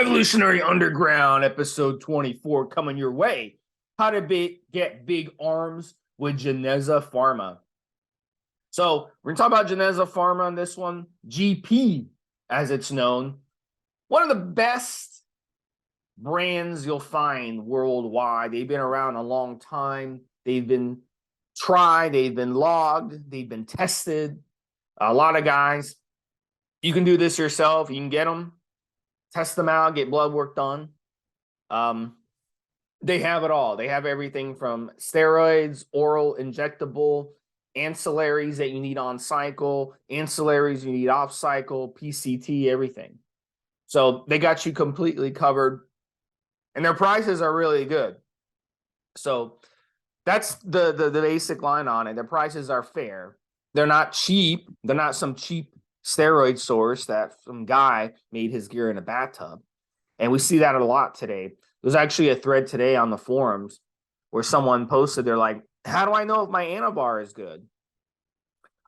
Evolutionary Underground, episode 24, coming your way. How to get big arms with Geneza Pharma. So we're going to talk about Geneza Pharma on this one. GP, as it's known. One of the best brands you'll find worldwide. They've been around a long time. They've been tried. They've been logged. They've been tested. A lot of guys. You can do this yourself. You can get them. Test them out, get blood work done. They have it all. They have everything from steroids, oral, injectable, ancillaries that you need on cycle, ancillaries you need off cycle, PCT, everything. So they got you completely covered, and their prices are really good. So that's the basic line on it. Their prices are fair. They're not cheap. They're not some cheap steroid source that some guy made his gear in a bathtub. And we see that a lot today. There's actually a thread today on the forums where someone posted, they're like, how do I know if my Anavar is good?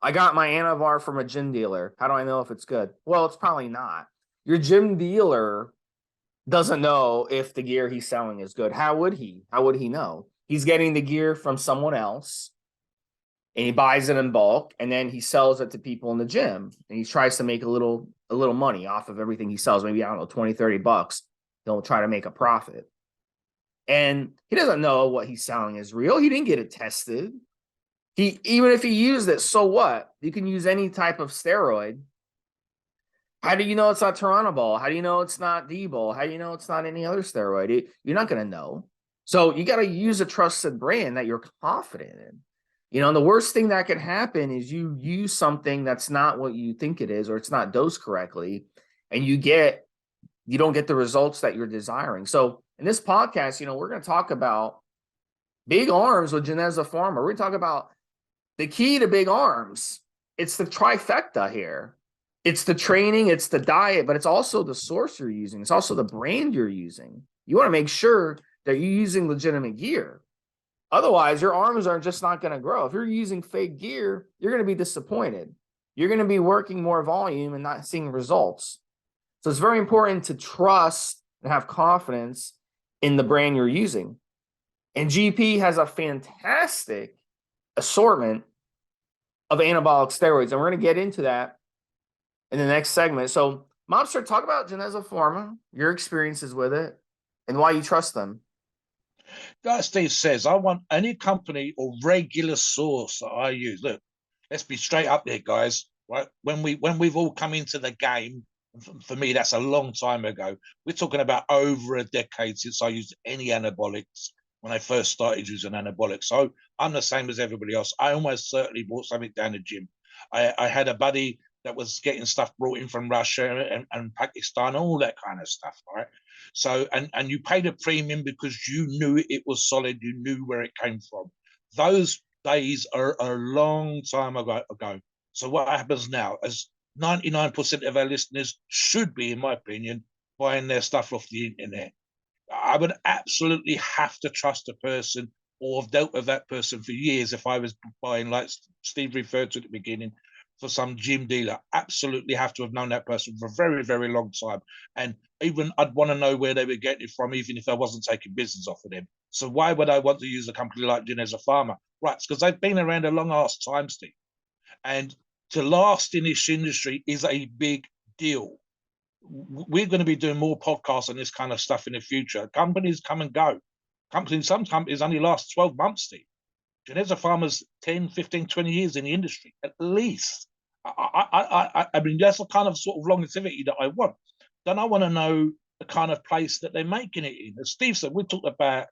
I got my Anavar from a gym dealer. How do I know if it's good? Well, it's probably not. Your gym dealer doesn't know if the gear he's selling is good. How would he? How would he know? He's getting the gear from someone else, and he buys it in bulk, and then he sells it to people in the gym, and he tries to make a little money off of everything he sells. Maybe, I don't know, 20, 30 bucks. He'll try to make a profit. And he doesn't know what he's selling is real. He didn't get it tested. Even if he used it, so what? You can use any type of steroid. How do you know it's not Turinabol? How do you know it's not D-bol? How do you know it's not any other steroid? You're not going to know. So you got to use a trusted brand that you're confident in. You know, the worst thing that could happen is you use something that's not what you think it is, or it's not dosed correctly, and you don't get the results that you're desiring. So in this podcast, you know, we're going to talk about big arms with Geneza Pharma. We're going to talk about the key to big arms. It's the trifecta here. It's the training, it's the diet, but it's also the source you're using. It's also the brand you're using. You want to make sure that you're using legitimate gear. Otherwise, your arms are just not going to grow. If you're using fake gear, you're going to be disappointed. You're going to be working more volume and not seeing results. So it's very important to trust and have confidence in the brand you're using. And GP has a fantastic assortment of anabolic steroids. And we're going to get into that in the next segment. So, Mobster, talk about Geneza Pharma, your experiences with it, and why you trust them. Like Steve says, I want any company or regular source that I use. Look, let's be straight up there, guys. Right? When we've all come into the game, for me, that's a long time ago. We're talking about over a decade since I used any anabolics when I first started using anabolics. So I'm the same as everybody else. I almost certainly bought something down the gym. I had a buddy that was getting stuff brought in from Russia and Pakistan, all that kind of stuff, right? So, and you paid a premium because you knew it was solid, you knew where it came from. Those days are a long time ago. So what happens now, as 99% of our listeners should be, in my opinion, buying their stuff off the internet. I would absolutely have to trust a person, or have dealt with that person for years if I was buying, like Steve referred to at the beginning, for some gym dealer. Absolutely have to have known that person for a very, very long time. And even I'd want to know where they were getting it from, even if I wasn't taking business off of them. So why would I want to use a company like Geneza Pharma? Right, it's because they've been around a long ass time, Steve. And to last in this industry is a big deal. We're going to be doing more podcasts on this kind of stuff in the future. Companies come and go. Some companies only last 12 months, Steve. Geneza Pharma's 10, 15, 20 years in the industry, at least. I mean, that's the kind of sort of longevity that I want. Then I want to know the kind of place that they're making it in. As Steve said, we talked about,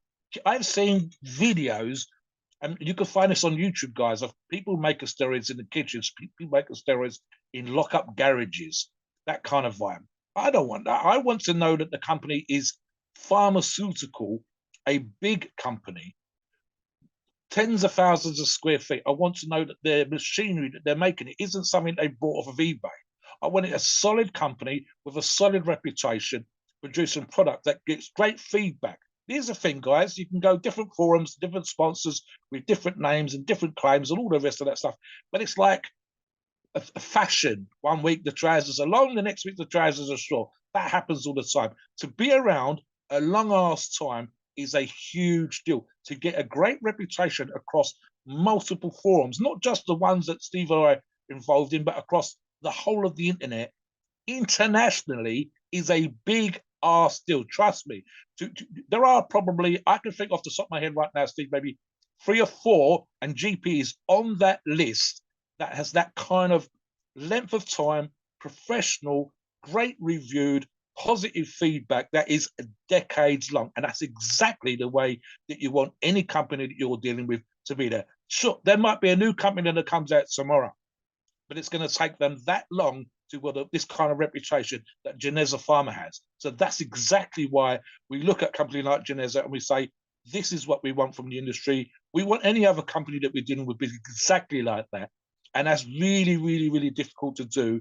I've seen videos, and you can find this on YouTube, guys, of people making steroids in the kitchens, people making steroids in lock-up garages, that kind of vibe. I don't want that. I want to know that the company is pharmaceutical, a big company, tens of thousands of square feet. I want to know that their machinery that they're making it isn't something they bought off of eBay. I want it a solid company with a solid reputation, producing product that gets great feedback. Here's the thing, guys. You can go different forums, different sponsors with different names and different claims and all the rest of that stuff. But it's like a fashion. One week the trousers are long, the next week the trousers are short. That happens all the time. To be around a long ass time is a huge deal. To get a great reputation across multiple forums, not just the ones that Steve and I are involved in, but across the whole of the internet, internationally, is a big ass deal. Trust me. There are probably, I can think off the top of my head right now, Steve, maybe 3 or 4, and GP is on that list that has that kind of length of time, professional, great reviewed, positive feedback that is decades long. And that's exactly the way that you want any company that you're dealing with to be there. Sure, there might be a new company that comes out tomorrow, but it's going to take them that long to build this kind of reputation that Geneza Pharma has. So that's exactly why we look at a company like Geneza and we say, this is what we want from the industry. We want any other company that we're dealing with be exactly like that. And that's really, really, really difficult to do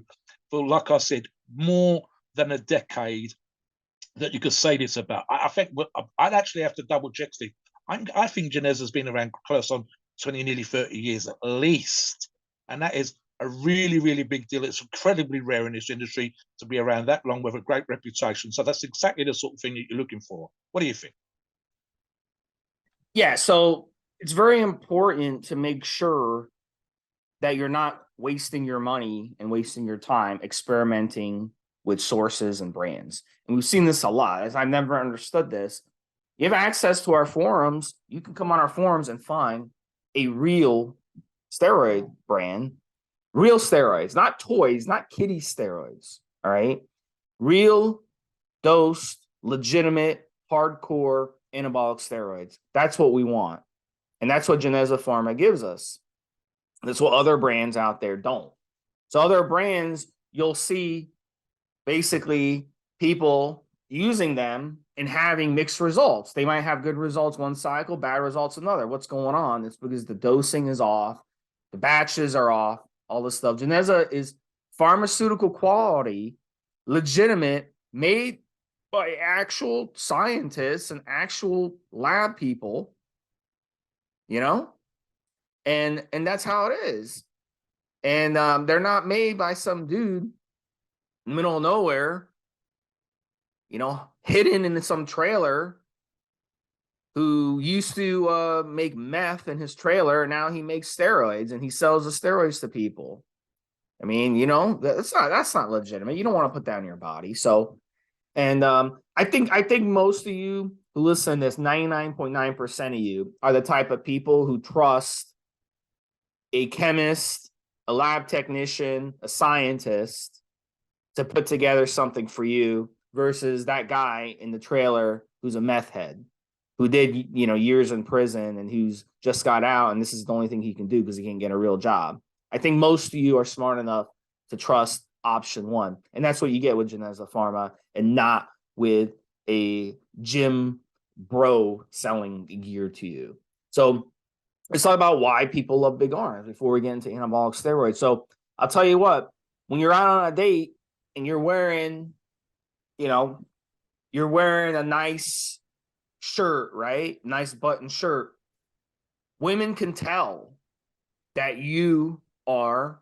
for, like I said, more than a decade that you could say this about. I think I'd actually have to double check, Steve. I think Geneza's been around close on 20, nearly 30 years at least. And that is a really, really big deal. It's incredibly rare in this industry to be around that long with a great reputation. So that's exactly the sort of thing that you're looking for. What do you think? Yeah, so it's very important to make sure that you're not wasting your money and wasting your time experimenting with sources and brands. And we've seen this a lot. As I've never understood this. You have access to our forums. You can come on our forums and find a real steroid brand, real steroids, not toys, not kiddie steroids. All right. Real dosed, legitimate, hardcore anabolic steroids. That's what we want. And that's what Geneza Pharma gives us. That's what other brands out there don't. So other brands, you'll see basically people using them and having mixed results. They might have good results one cycle, bad results another. What's going on? It's because the dosing is off, the batches are off, all this stuff. Geneza is pharmaceutical quality, legitimate, made by actual scientists and actual lab people, you know? And that's how it is. And they're not made by some dude in the middle of nowhere, you know, hidden in some trailer who used to make meth in his trailer. And now he makes steroids and he sells the steroids to people. I mean, you know, that's not legitimate. You don't want to put that in your body. So, and I think most of you who listen to this, 99.9% of you are the type of people who trust a chemist, a lab technician, a scientist to put together something for you versus that guy in the trailer who's a meth head, who did, you know, years in prison and who's just got out and this is the only thing he can do because he can't get a real job. I think most of you are smart enough to trust option one. And that's what you get with Geneza Pharma and not with a gym bro selling gear to you. So it's all about why people love big arms before we get into anabolic steroids. So I'll tell you what, when you're out on a date and you're wearing, you know, you're wearing a nice shirt, right? Nice button shirt. Women can tell that you are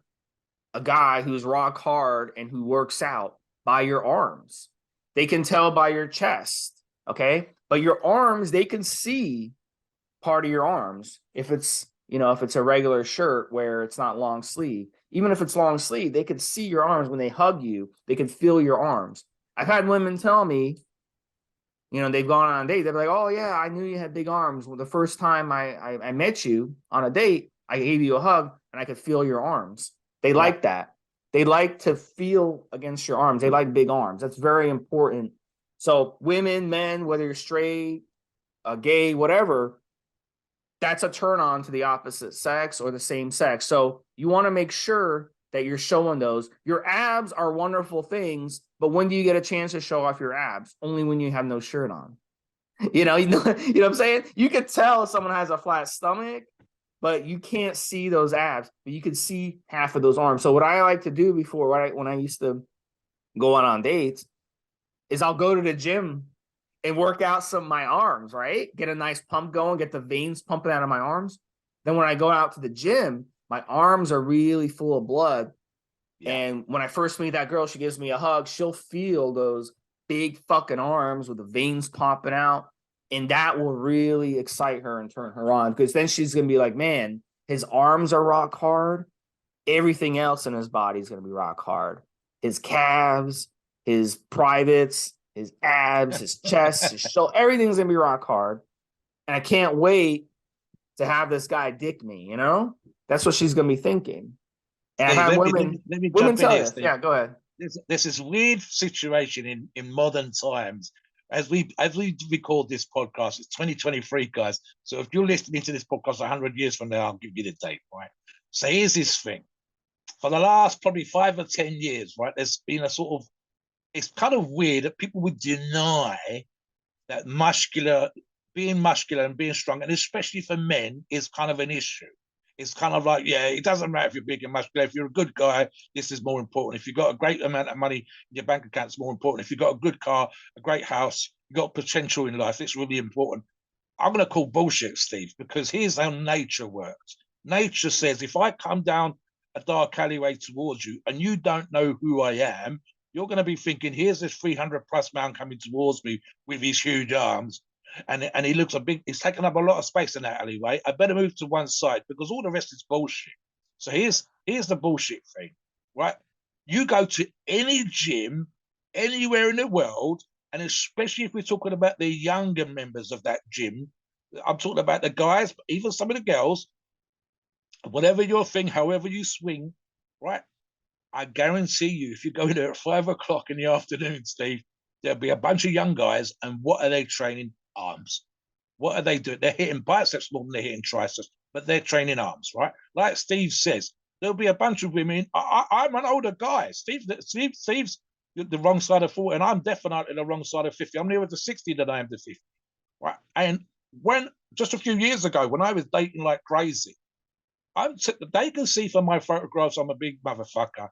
a guy who's rock hard and who works out by your arms. They can tell by your chest, okay? But your arms, they can see part of your arms. If it's, you know, if it's a regular shirt where it's not long sleeve, even if it's long sleeve, they can see your arms when they hug you. They can feel your arms. I've had women tell me, you know, they've gone on a date. They're like, oh yeah, I knew you had big arms. Well, the first time I met you on a date, I gave you a hug and I could feel your arms. They like that. They like to feel against your arms. They like big arms. That's very important. So women, men, whether you're straight, gay, whatever, that's a turn on to the opposite sex or the same sex. So you want to make sure that you're showing those. Your abs are wonderful things, but when do you get a chance to show off your abs? Only when you have no shirt on. You know what I'm saying? You could tell if someone has a flat stomach, but you can't see those abs, but you can see half of those arms. So what I like to do before, when I used to go on dates, is I'll go to the gym and work out some of my arms, right? Get a nice pump going, get the veins pumping out of my arms. Then when I go out to the gym, my arms are really full of blood. Yeah. And when I first meet that girl, she gives me a hug. She'll feel those big fucking arms with the veins popping out. And that will really excite her and turn her on, because then she's going to be like, man, his arms are rock hard. Everything else in his body is going to be rock hard. His calves, his privates, his abs, his chest, his shoulder, everything's going to be rock hard. And I can't wait to have this guy dick me, you know? That's what she's going to be thinking. And Steve, I've had let me women jump in tell here, us, Steve. yeah, go ahead. There's this weird situation in modern times. As we record this podcast, it's 2023, guys. So if you're listening to this podcast 100 years from now, I'll give you the date, right? So here's this thing. For the last probably 5 or 10 years, right, there's been a sort of, it's kind of weird that people would deny that being muscular and being strong, and especially for men, is kind of an issue. It's kind of like, yeah, it doesn't matter if you're big and muscular. If you're a good guy, this is more important. If you've got a great amount of money in your bank account, it's more important. If you've got a good car, a great house, you've got potential in life, it's really important. I'm going to call bullshit, Steve, because here's how nature works. Nature says, if I come down a dark alleyway towards you and you don't know who I am, you're going to be thinking, here's this 300+ man coming towards me with his huge arms. And he looks he's taking up a lot of space in that alleyway. I better move to one side because all the rest is bullshit. So here's the bullshit thing, right? You go to any gym anywhere in the world, and especially if we're talking about the younger members of that gym, I'm talking about the guys, but even some of the girls, whatever your thing, however you swing, right? I guarantee you, if you go there at 5 o'clock in the afternoon, Steve, there'll be a bunch of young guys, and what are they training? Arms. What are they doing? They're hitting biceps more than they're hitting triceps, but they're training arms, right? Like Steve says, there'll be a bunch of women. I'm an older guy. Steve's the wrong side of 40, and I'm definitely the wrong side of 50. I'm nearer to 60 than I am to 50, right? And when just a few years ago, when I was dating like crazy, they can see from my photographs I'm a big motherfucker,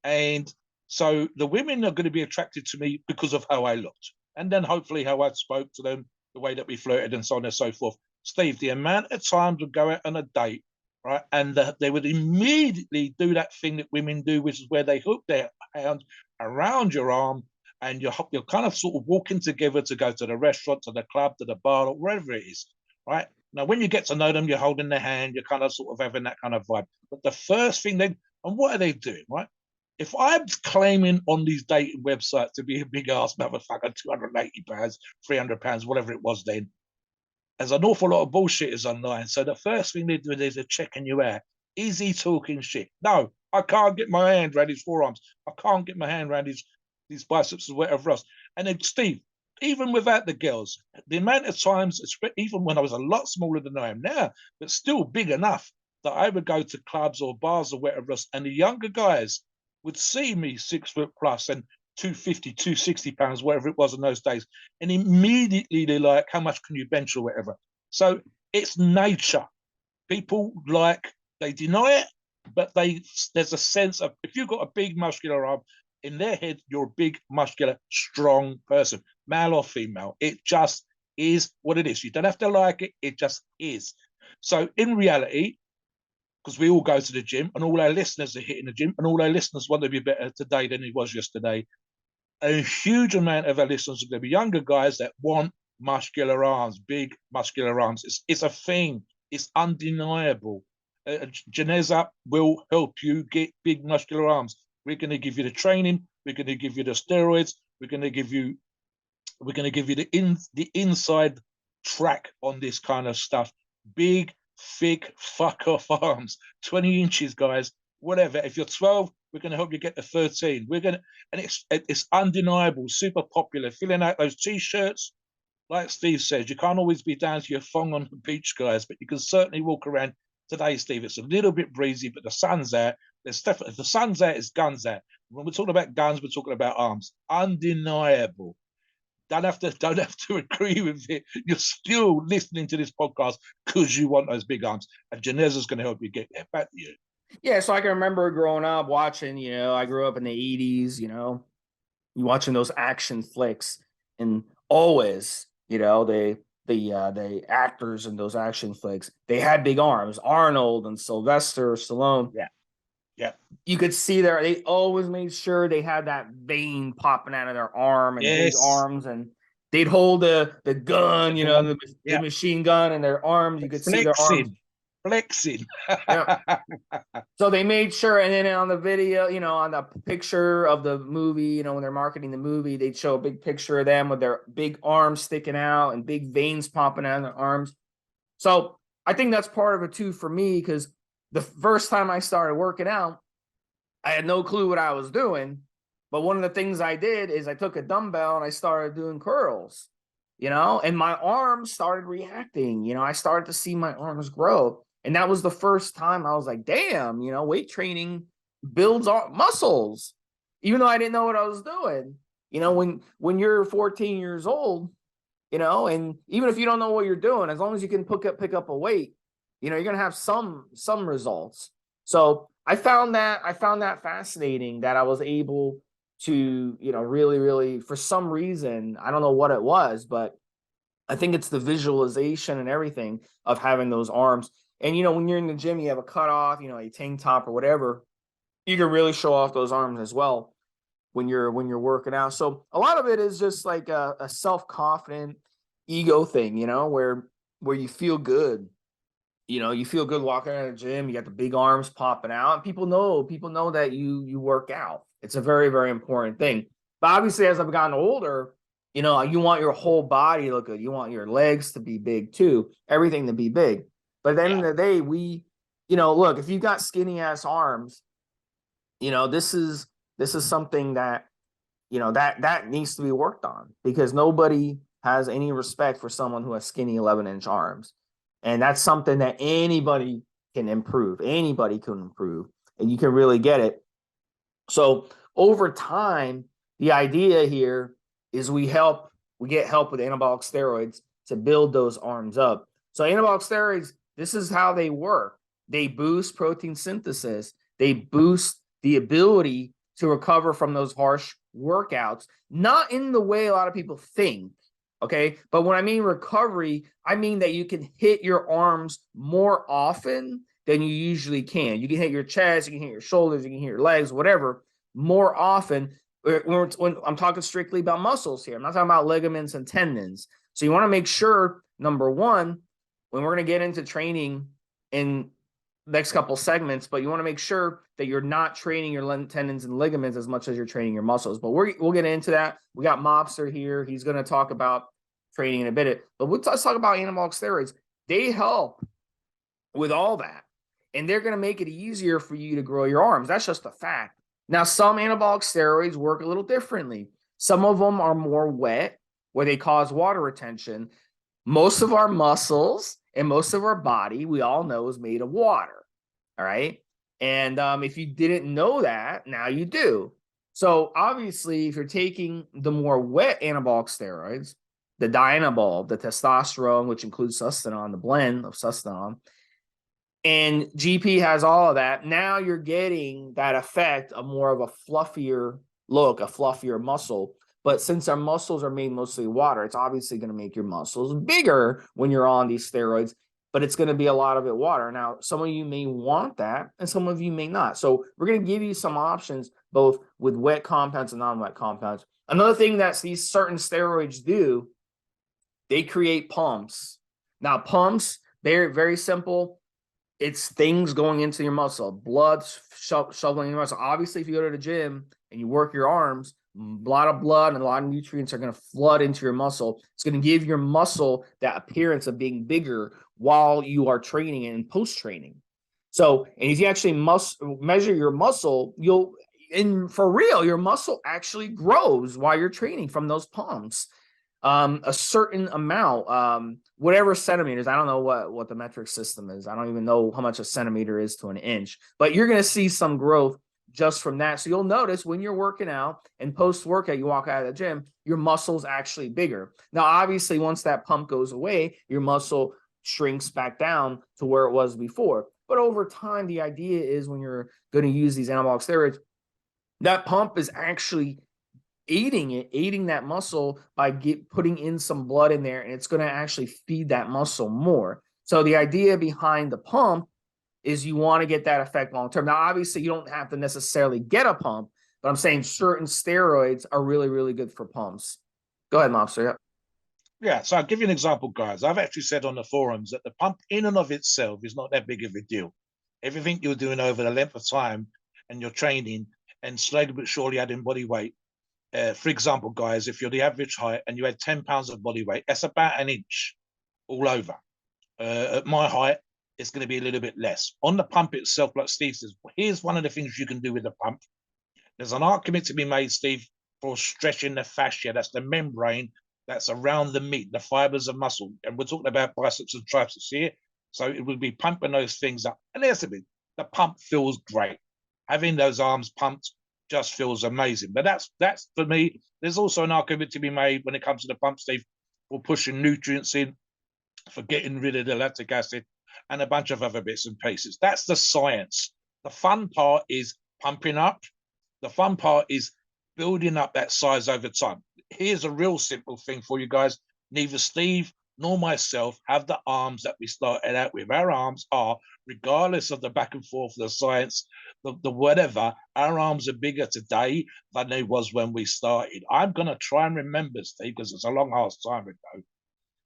and so the women are going to be attracted to me because of how I looked, and then hopefully how I spoke to them, the way that we flirted, and so on and so forth. Steve, the amount of times we'd go out on a date, right, and they would immediately do that thing that women do, which is where they hook their hand around your arm, and you're kind of sort of walking together to go to the restaurant, to the club, to the bar, or wherever it is, right? Now, when you get to know them, you're holding their hand, you're kind of sort of having that kind of vibe. But the first thing and what are they doing, right? If I'm claiming on these dating websites to be a big ass motherfucker, 280 pounds, 300 pounds, whatever it was then, there's an awful lot of bullshitters online. So the first thing they do is they're checking you out. Is he talking shit? No, I can't get my hand around his forearms. I can't get my hand around his biceps or whatever else. And then, Steve, even without the girls, the amount of times, even when I was a lot smaller than I am now, but still big enough that I would go to clubs or bars or whatever else, and the younger guys would see me 6 foot plus and 250, 260 pounds, whatever it was in those days. And immediately they're like, how much can you bench or whatever? So it's nature. People they deny it, but there's a sense of, if you've got a big muscular arm, in their head, you're a big, muscular, strong person, male or female. It just is what it is. You don't have to like it. It just is. So in reality, because we all go to the gym and all our listeners are hitting the gym and all our listeners want to be better today than he was yesterday, a huge amount of our listeners are going to be younger guys that want muscular arms, big muscular arms. It's a thing. It's undeniable. Geneza will help you get big muscular arms. We're going to give you the training. We're going to give you the steroids. We're going to give you the inside track on this kind of stuff. Big, thick, fuck off arms, 20 inches, guys. Whatever. If you're 12, we're going to help you get to 13. And it's undeniable, super popular. Filling out those t-shirts, like Steve says, you can't always be down to your thong on the beach, guys, but you can certainly walk around. Today, Steve, it's a little bit breezy, but the sun's out. There's definitely, if the sun's out, it's guns out. When we're talking about guns, we're talking about arms. Undeniable. Don't have to agree with it. You're still listening to this podcast because you want those big arms. And Geneza's going to help you get there. Back to you. Yeah, so I can remember growing up watching, I grew up in the 80s, you watching those action flicks, and always, the actors in those action flicks, they had big arms. Arnold and Sylvester Stallone. Yeah. Yeah. You could see they always made sure they had that vein popping out of their arm and big Yes. arms, and they'd hold the gun, you know, the Yeah. machine gun in their arms. You could see their arms. Flexing. Flexing. Yeah. So they made sure, and then on the video, you know, on the picture of the movie, you know, when they're marketing the movie, they'd show a big picture of them with their big arms sticking out and big veins popping out of their arms. So I think that's part of it too for me, because the first time I started working out, I had no clue what I was doing. But one of the things I did is I took a dumbbell and I started doing curls, you know, and my arms started reacting. You know, I started to see my arms grow. And that was the first time I was like, damn, you know, weight training builds muscles, even though I didn't know what I was doing. You know, when you're 14 years old, you know, and even if you don't know what you're doing, as long as you can pick up a weight, you know, you're gonna have some results. So I found that fascinating, that I was able to, you know, really, for some reason, I don't know what it was, but I think it's the visualization and everything of having those arms. And you know, when you're in the gym, you have a cutoff, you know, a tank top or whatever, you can really show off those arms as well when you're working out. So a lot of it is just like a self-confident ego thing, you know, where you feel good. You know, you feel good walking out of the gym, you got the big arms popping out, and people know that you work out. It's a very, very important thing. But obviously, as I've gotten older, you know, you want your whole body to look good. You want your legs to be big too, everything to be big. But at the end of the day, you know, look, if you've got skinny ass arms, you know, this is something that, you know, that needs to be worked on, because nobody has any respect for someone who has skinny 11-inch arms. And that's something that anybody can improve. Anybody can improve, and you can really get it. So over time, the idea here is we get help with anabolic steroids to build those arms up. So anabolic steroids, this is how they work. They boost protein synthesis. They boost the ability to recover from those harsh workouts, not in the way a lot of people think. Okay. But when I mean recovery, I mean that you can hit your arms more often than you usually can. You can hit your chest, you can hit your shoulders, you can hit your legs, whatever, more often. When I'm talking strictly about muscles here, I'm not talking about ligaments and tendons. So you want to make sure, number one, when we're going to get into training in next couple segments, but you want to make sure that you're not training your tendons and ligaments as much as you're training your muscles. But we'll get into that. We got Mobster here. He's going to talk about training in a bit. But let's talk about anabolic steroids. They help with all that, and they're going to make it easier for you to grow your arms. That's just a fact. Now, some anabolic steroids work a little differently. Some of them are more wet, where they cause water retention. Most of our muscles and most of our body, we all know, is made of water. All right. And if you didn't know that, now you do. So obviously, if you're taking the more wet anabolic steroids, the dianabol, the testosterone, which includes sustanon, the blend of sustanon, and GP has all of that, now you're getting that effect of more of a fluffier look, a fluffier muscle. But since our muscles are made mostly water, it's obviously going to make your muscles bigger when you're on these steroids, but it's going to be a lot of it water. Now, some of you may want that and some of you may not. So we're going to give you some options, both with wet compounds and non-wet compounds. Another thing that these certain steroids do, they create pumps. Now, pumps, they're very simple. It's things going into your muscle, blood shoveling in your muscle. Obviously, if you go to the gym and you work your arms, a lot of blood and a lot of nutrients are going to flood into your muscle. It's going to give your muscle that appearance of being bigger while you are training and post-training. So, and if you actually measure your muscle, for real, your muscle actually grows while you're training from those pumps. A certain amount, whatever centimeters. I don't know what the metric system is. I don't even know how much a centimeter is to an inch, but you're going to see some growth just from that. So you'll notice when you're working out and post-workout, you walk out of the gym, your muscle's actually bigger. Now, obviously, once that pump goes away, your muscle shrinks back down to where it was before. But over time, the idea is when you're going to use these anabolic steroids, that pump is actually aiding that muscle by putting in some blood in there, and it's going to actually feed that muscle more. So the idea behind the pump is you want to get that effect long term. Now, obviously, you don't have to necessarily get a pump, but I'm saying certain steroids are really, really good for pumps. Go ahead, Mobster. Yep. Yeah, so I'll give you an example, guys. I've actually said on the forums that the pump in and of itself is not that big of a deal. Everything you're doing over the length of time and your training and slowly but surely adding body weight. For example, guys, if you're the average height and you had 10 pounds of body weight, that's about an inch all over. At my height, it's going to be a little bit less. On the pump itself, like Steve says, here's one of the things you can do with the pump. There's an argument to be made, Steve, for stretching the fascia. That's the membrane that's around the meat, the fibers of muscle. And we're talking about biceps and triceps here. So it would be pumping those things up. And there's the pump feels great. Having those arms pumped just feels amazing. But that's for me. There's also an argument to be made when it comes to the pump, Steve, for pushing nutrients in, for getting rid of the lactic acid, and a bunch of other bits and pieces. That's the science. The fun part is pumping up. The fun part is building up that size over time. Here's a real simple thing for you guys. Neither Steve nor myself have the arms that we started out with. Our arms are, regardless of the back and forth, the science, the whatever, our arms are bigger today than they was when we started. I'm going to try and remember, Steve, because it's a long ass time ago.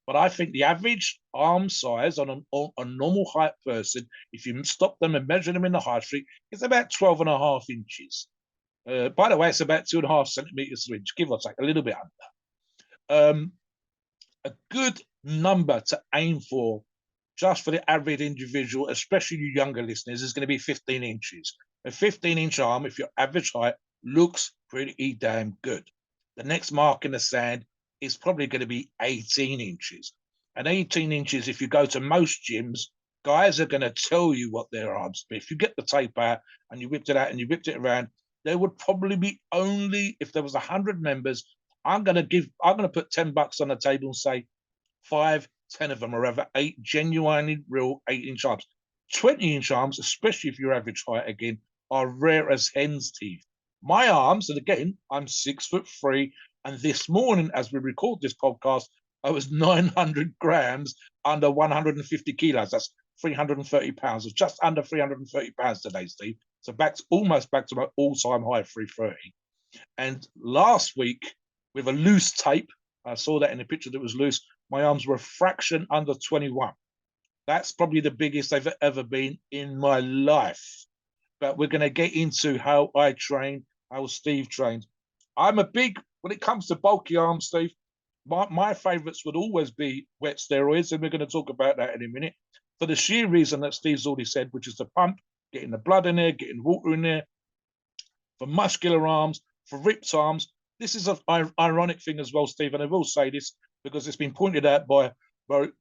But I think the average arm size on a normal height person, if you stop them and measure them in the high street, is about 12.5 inches. By the way, it's about 2.5 centimeters to inch, give or take, a little bit under. A good number to aim for, just for the average individual, especially you younger listeners, is going to be 15 inches. A 15-inch arm, if your average height, looks pretty damn good. The next mark in the sand is probably going to be 18 inches. And 18 inches, if you go to most gyms, guys are going to tell you what their arms be. If you get the tape out and you whipped it out and you whipped it around, there would probably be only, if there was 100 members, I'm going to put $10 on the table and say 5, 10 of them are over 8 genuinely real 8-inch arms. 20-inch arms, especially if your average height again, are rare as hen's teeth. My arms, and again, I'm 6'3", and this morning, as we record this podcast, I was 900 grams under 150 kilos. That's 330 pounds. It's just under 330 pounds today, Steve. So almost back to my all-time high, 330. And last week, with a loose tape, I saw that in the picture that was loose, my arms were a fraction under 21. That's probably the biggest they've ever been in my life. But we're going to get into how I train, how Steve trained. I'm a big, when it comes to bulky arms, Steve, my favorites would always be wet steroids, and we're going to talk about that in a minute, for the sheer reason that Steve's already said, which is the pump, getting the blood in there, getting water in there. For muscular arms, for ripped arms, this is an ironic thing as well, Steve, and I will say this because it's been pointed out by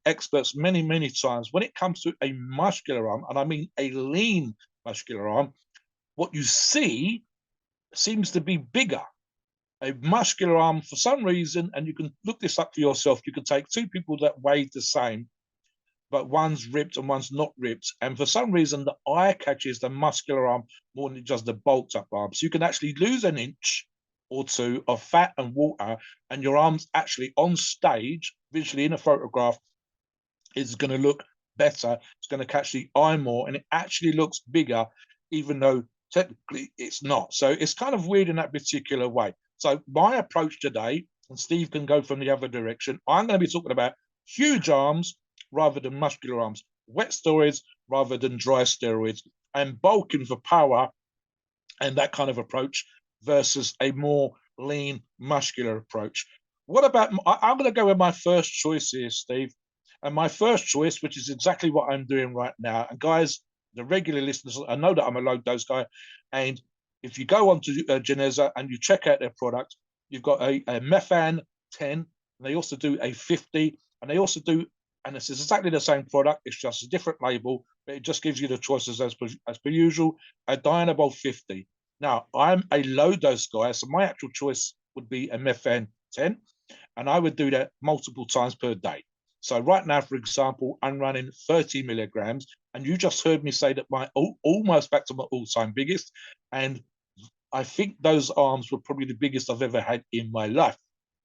experts many, many times. When it comes to a muscular arm, and I mean a lean muscular arm, what you see seems to be bigger. A muscular arm, for some reason, and you can look this up for yourself, you can take two people that weigh the same, but one's ripped and one's not ripped. And for some reason, the eye catches the muscular arm more than just the bulked up arm. So you can actually lose an inch or two of fat and water, and your arm's actually on stage, visually in a photograph, is going to look better. It's going to catch the eye more, and it actually looks bigger, even though technically it's not. So it's kind of weird in that particular way. So my approach today, and Steve can go from the other direction, I'm going to be talking about huge arms rather than muscular arms, wet steroids rather than dry steroids, and bulking for power and that kind of approach versus a more lean muscular approach. What about, I'm going to go with my first choice here, Steve. And my first choice, which is exactly what I'm doing right now. And guys, the regular listeners, I know that I'm a low dose guy. And if you go on to Geneza and you check out their product, you've got a Mephan 10, and they also do a 50, and they also do, and this is exactly the same product, it's just a different label, but it just gives you the choices as per usual, a Dianabol 50. Now, I'm a low dose guy, so my actual choice would be a Mephan 10, and I would do that multiple times per day. So right now, for example, I'm running 30 milligrams, and you just heard me say that my almost back to my all-time biggest, and I think those arms were probably the biggest I've ever had in my life.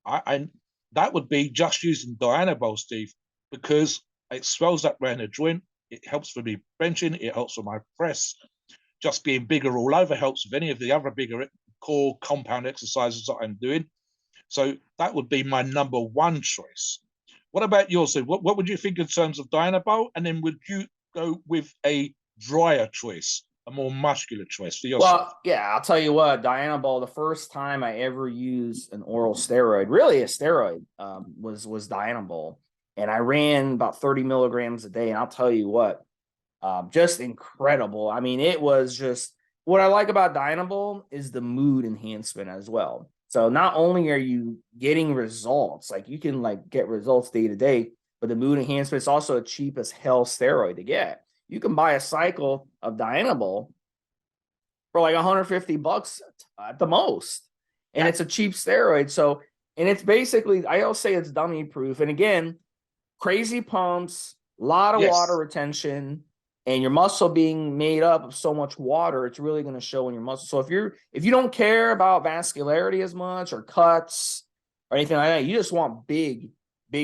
And that would be just using Dianabol, Steve, because it swells up around the joint. It helps for me benching. It helps for my press. Just being bigger all over helps with any of the other bigger core compound exercises that I'm doing. So that would be my number one choice. What about yours? So what would you think in terms of Dynamo? And then would you go with a drier choice, a more muscular choice for yourself? Well, yeah, I'll tell you what, Dianabol, the first time I ever used an oral steroid, really a steroid, was Dianabol. And I ran about 30 milligrams a day. And I'll tell you what, just incredible. I mean, it was just what I like about Dianabol is the mood enhancement as well. So not only are you getting results, like you can like get results day to day, but the mood enhancement is also a cheap as hell steroid to get. You can buy a cycle of Dianabol for like $150 at the most. And it's a cheap steroid. So, and it's basically, I'll say it's dummy proof. And again, crazy pumps, a lot of water retention, and your muscle being made up of so much water, it's really going to show in your muscle. So if you don't care about vascularity as much or cuts or anything like that, you just want big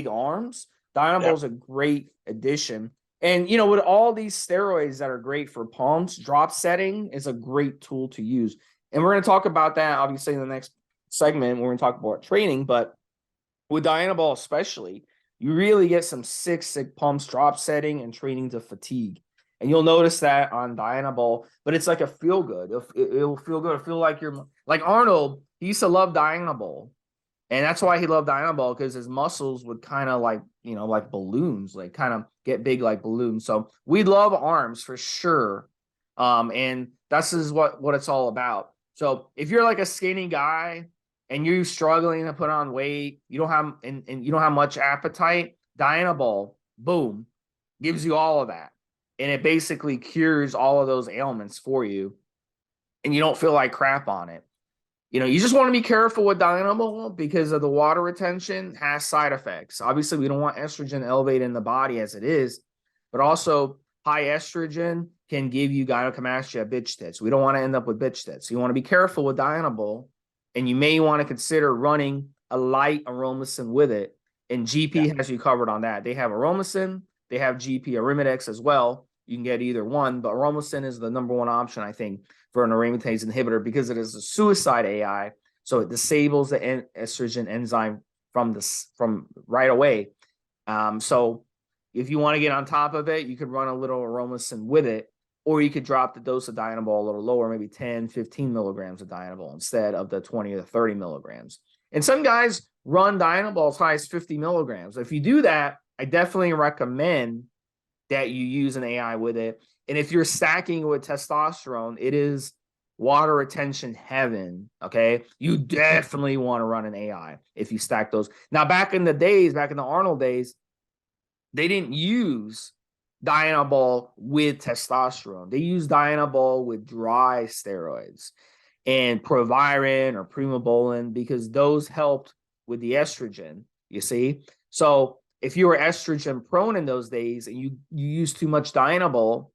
arms, Dynamo is a great addition. And, you know, with all these steroids that are great for pumps, drop setting is a great tool to use. And we're going to talk about that, obviously, in the next segment when we're going to talk about training. But with Dianabol especially, you really get some sick pumps, drop setting, and training to fatigue. And you'll notice that on Dianabol, but it's like a feel good. It'll feel good. It'll feel like you're like Arnold. He used to love Dianabol. And that's why he loved Dianabol, because his muscles would kind of like, you know, like balloons, like kind of get big like balloons. So we love arms for sure. And this is what it's all about. So if you're like a skinny guy and you're struggling to put on weight, you don't have and you don't have much appetite, Dianabol, boom, gives you all of that. And it basically cures all of those ailments for you. And you don't feel like crap on it. You know, you just want to be careful with Dianabol because of the water retention has side effects. Obviously, we don't want estrogen elevated in the body as it is, but also high estrogen can give you gynecomastia, bitch tits. We don't want to end up with bitch tits. So you want to be careful with Dianabol, and you may want to consider running a light aromasin with it. And GP has you covered on that. They have aromasin, they have GP Arimidex as well. You can get either one, but aromasin is the number one option, I think, for an aromatase inhibitor because it is a suicide AI. So it disables the estrogen enzyme from right away. So if you want to get on top of it, you could run a little aromasin with it, or you could drop the dose of Dianabol a little lower, maybe 10, 15 milligrams of Dianabol instead of the 20 to 30 milligrams. And some guys run Dianabol as high as 50 milligrams. If you do that, I definitely recommend that you use an AI with it. And if you're stacking with testosterone, it is water retention heaven, okay? You definitely want to run an AI if you stack those. Now, back in the Arnold days, they didn't use Dianabol with testosterone. They used Dianabol with dry steroids and Proviron or Primobolan because those helped with the estrogen, you see? So if you were estrogen prone in those days and you used too much Dianabol,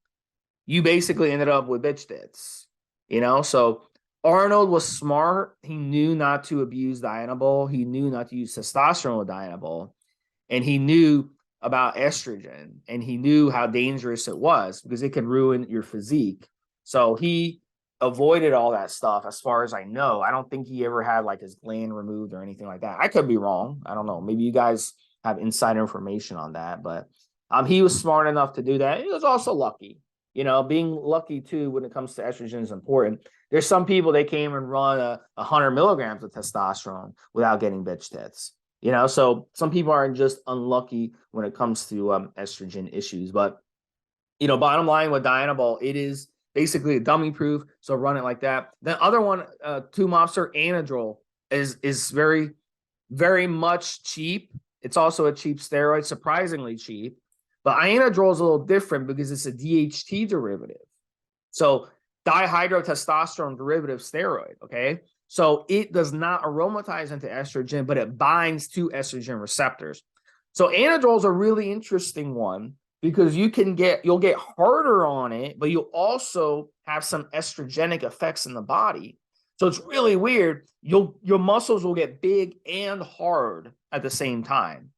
you basically ended up with bitch tits, you know? So Arnold was smart. He knew not to abuse Dianabol. He knew not to use testosterone with Dianabol. And he knew about estrogen. And he knew how dangerous it was because it could ruin your physique. So he avoided all that stuff as far as I know. I don't think he ever had like his gland removed or anything like that. I could be wrong. I don't know. Maybe you guys have inside information on that. But he was smart enough to do that. He was also lucky. You know, being lucky too when it comes to estrogen is important. There's some people they came and run 100 milligrams of testosterone without getting bitch tits. You know, so some people are just unlucky when it comes to estrogen issues. But you know, bottom line with Dianabol, it is basically a dummy proof. So run it like that. The other one, Da Mobster Anadrol, is very, very much cheap. It's also a cheap steroid, surprisingly cheap. But Anadrol is a little different because it's a DHT derivative. So dihydrotestosterone derivative steroid, okay? So it does not aromatize into estrogen, but it binds to estrogen receptors. So Anadrol is a really interesting one because you'll get harder on it, but you'll also have some estrogenic effects in the body. So it's really weird. Your muscles will get big and hard at the same time.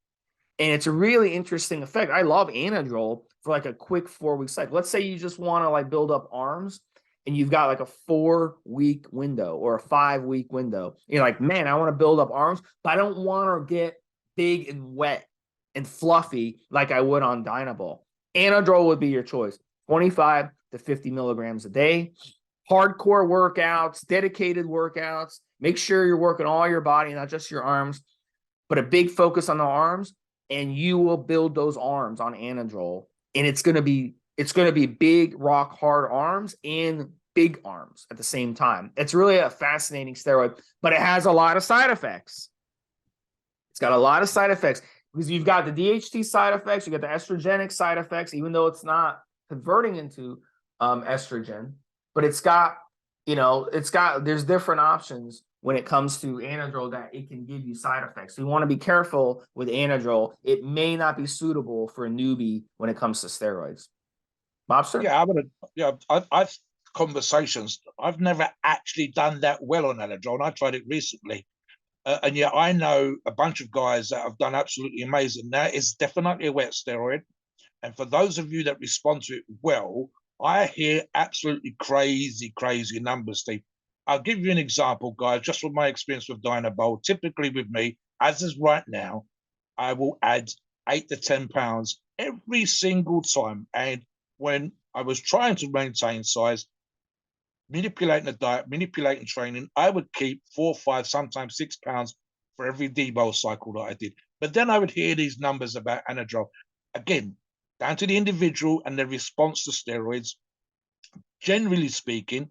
And it's a really interesting effect. I love Anadrol for like a quick 4-week cycle. Let's say you just want to like build up arms and you've got like a 4-week window or a 5-week window. You're like, man, I want to build up arms, but I don't want to get big and wet and fluffy like I would on Dynabol. Anadrol would be your choice. 25 to 50 milligrams a day. Hardcore workouts, dedicated workouts. Make sure you're working all your body, not just your arms, but a big focus on the arms, and you will build those arms on Anadrol. And it's going to be big, rock hard arms and big arms at the same time. It's really a fascinating steroid, but it has a lot of side effects. It's got a lot of side effects because you've got the DHT side effects, you got the estrogenic side effects, even though it's not converting into estrogen, but there's different options when it comes to Anadrol that it can give you side effects. So you want to be careful with Anadrol. It may not be suitable for a newbie when it comes to steroids. Mobster? Yeah, I've conversations. I've never actually done that well on Anadrol, and I tried it recently. And yet I know a bunch of guys that have done absolutely amazing. Now, it's definitely a wet steroid. And for those of you that respond to it well, I hear absolutely crazy, crazy numbers, Steve. I'll give you an example, guys, just from my experience with Dynabol. Typically with me, as is right now, I will add 8 to 10 pounds every single time. And when I was trying to maintain size, manipulating the diet, manipulating training, I would keep 4, 5, sometimes 6 pounds for every debol cycle that I did. But then I would hear these numbers about Anadrol. Again, down to the individual and their response to steroids. Generally speaking,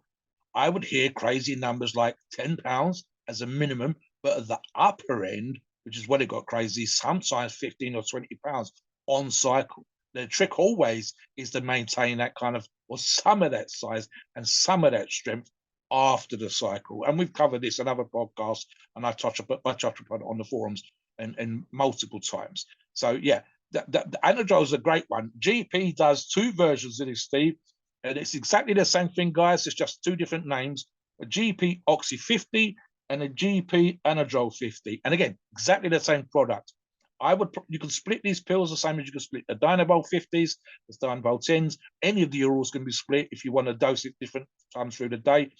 I would hear crazy numbers like 10 pounds as a minimum, but at the upper end, which is when it got crazy, sometimes 15 or 20 pounds on cycle. The trick always is to maintain that kind of, or some of that size and some of that strength after the cycle. And we've covered this in other podcasts, and I touch upon it on the forums and multiple times. So yeah, the Anadrol is a great one. GP does 2 versions of this, Steve, and it's exactly the same thing, guys. It's just 2 different names: a GP Oxy 50 and a GP Anadrol 50. And again, exactly the same product. You can split these pills the same as you can split the Dynabol 50s, the Dynabol 10s. Any of the orals can be split if you want to dose it different times through the day.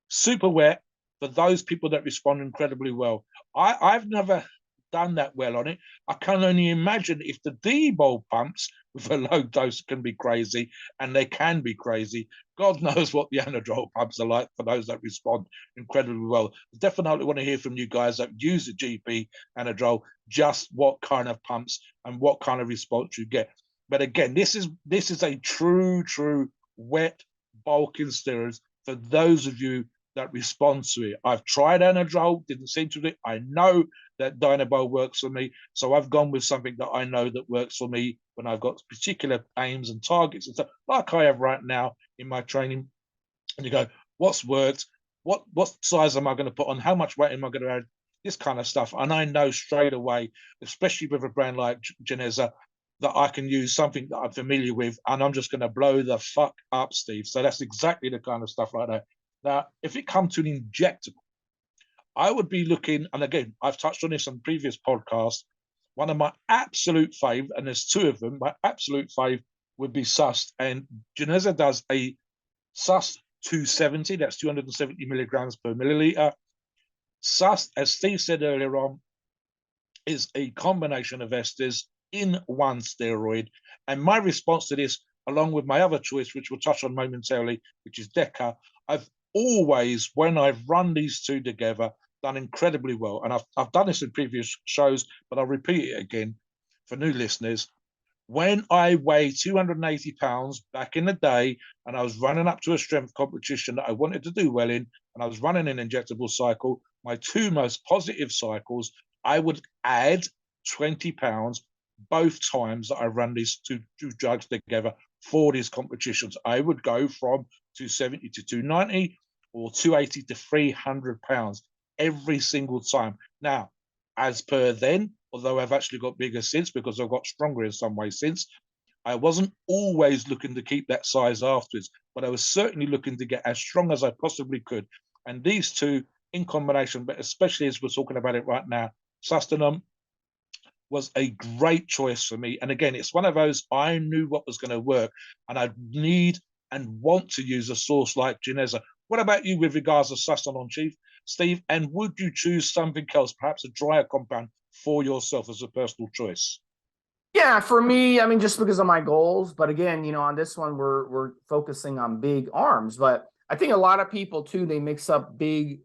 Super wet for those people that respond incredibly well. I've never done that well on it. I can only imagine if the debol pumps with a low dose can be crazy, and they can be crazy. God knows what the Anadrol pumps are like for those that respond incredibly well. Definitely want to hear from you guys that use the GP Anadrol, just what kind of pumps and what kind of response you get. But again, this is a true wet bulking steroids for those of you that respond to it. I've tried Anadrol, didn't seem to do it. I know that Dynabol works for me, so I've gone with something that I know that works for me when I've got particular aims and targets and stuff, like I have right now in my training. And you go, what's worked? What size am I going to put on? How much weight am I going to add? This kind of stuff. And I know straight away, especially with a brand like Geneza, that I can use something that I'm familiar with, and I'm just going to blow the fuck up, Steve. So that's exactly the kind of stuff like that. Now, if it comes to an injectable, I would be looking, and again, I've touched on this on previous podcasts. One of my absolute fave, and there's 2 of them, my absolute fave would be SUST. And Geneza does a SUST 270, that's 270 milligrams per milliliter. SUST, as Steve said earlier on, is a combination of esters in one steroid. And my response to this, along with my other choice, which we'll touch on momentarily, which is DECA, I've always, when I've run these 2 together, done incredibly well. And I've done this in previous shows, but I'll repeat it again for new listeners. When I weighed 280 pounds back in the day, and I was running up to a strength competition that I wanted to do well in, and I was running an injectable cycle, my 2 most positive cycles, I would add 20 pounds both times that I run these two drugs together for these competitions. I would go from 270 to 290 or 280 to 300 pounds every single time. Now, as per then, although I've actually got bigger since because I've got stronger in some way since, I wasn't always looking to keep that size afterwards, but I was certainly looking to get as strong as I possibly could. And these 2 in combination, but especially as we're talking about it right now, Sustenance was a great choice for me. And again, it's one of those, I knew what was going to work, and I need and want to use a source like Geneza. What about you with regards to Sustanon, Chief? Steve, and would you choose something else, perhaps a drier compound for yourself as a personal choice? Yeah, for me, I mean, just because of my goals. But again, on this one, we're focusing on big arms. But I think a lot of people too, they mix up big,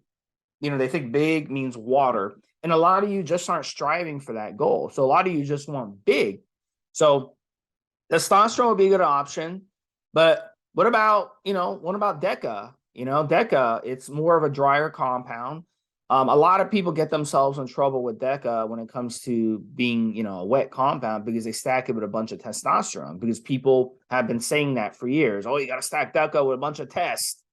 they think big means water. And a lot of you just aren't striving for that goal. So a lot of you just want big. So testosterone would be a good option. But what about DECA? DECA, it's more of a drier compound. A lot of people get themselves in trouble with DECA when it comes to being, a wet compound because they stack it with a bunch of testosterone, because people have been saying that for years. Oh, you got to stack DECA with a bunch of test.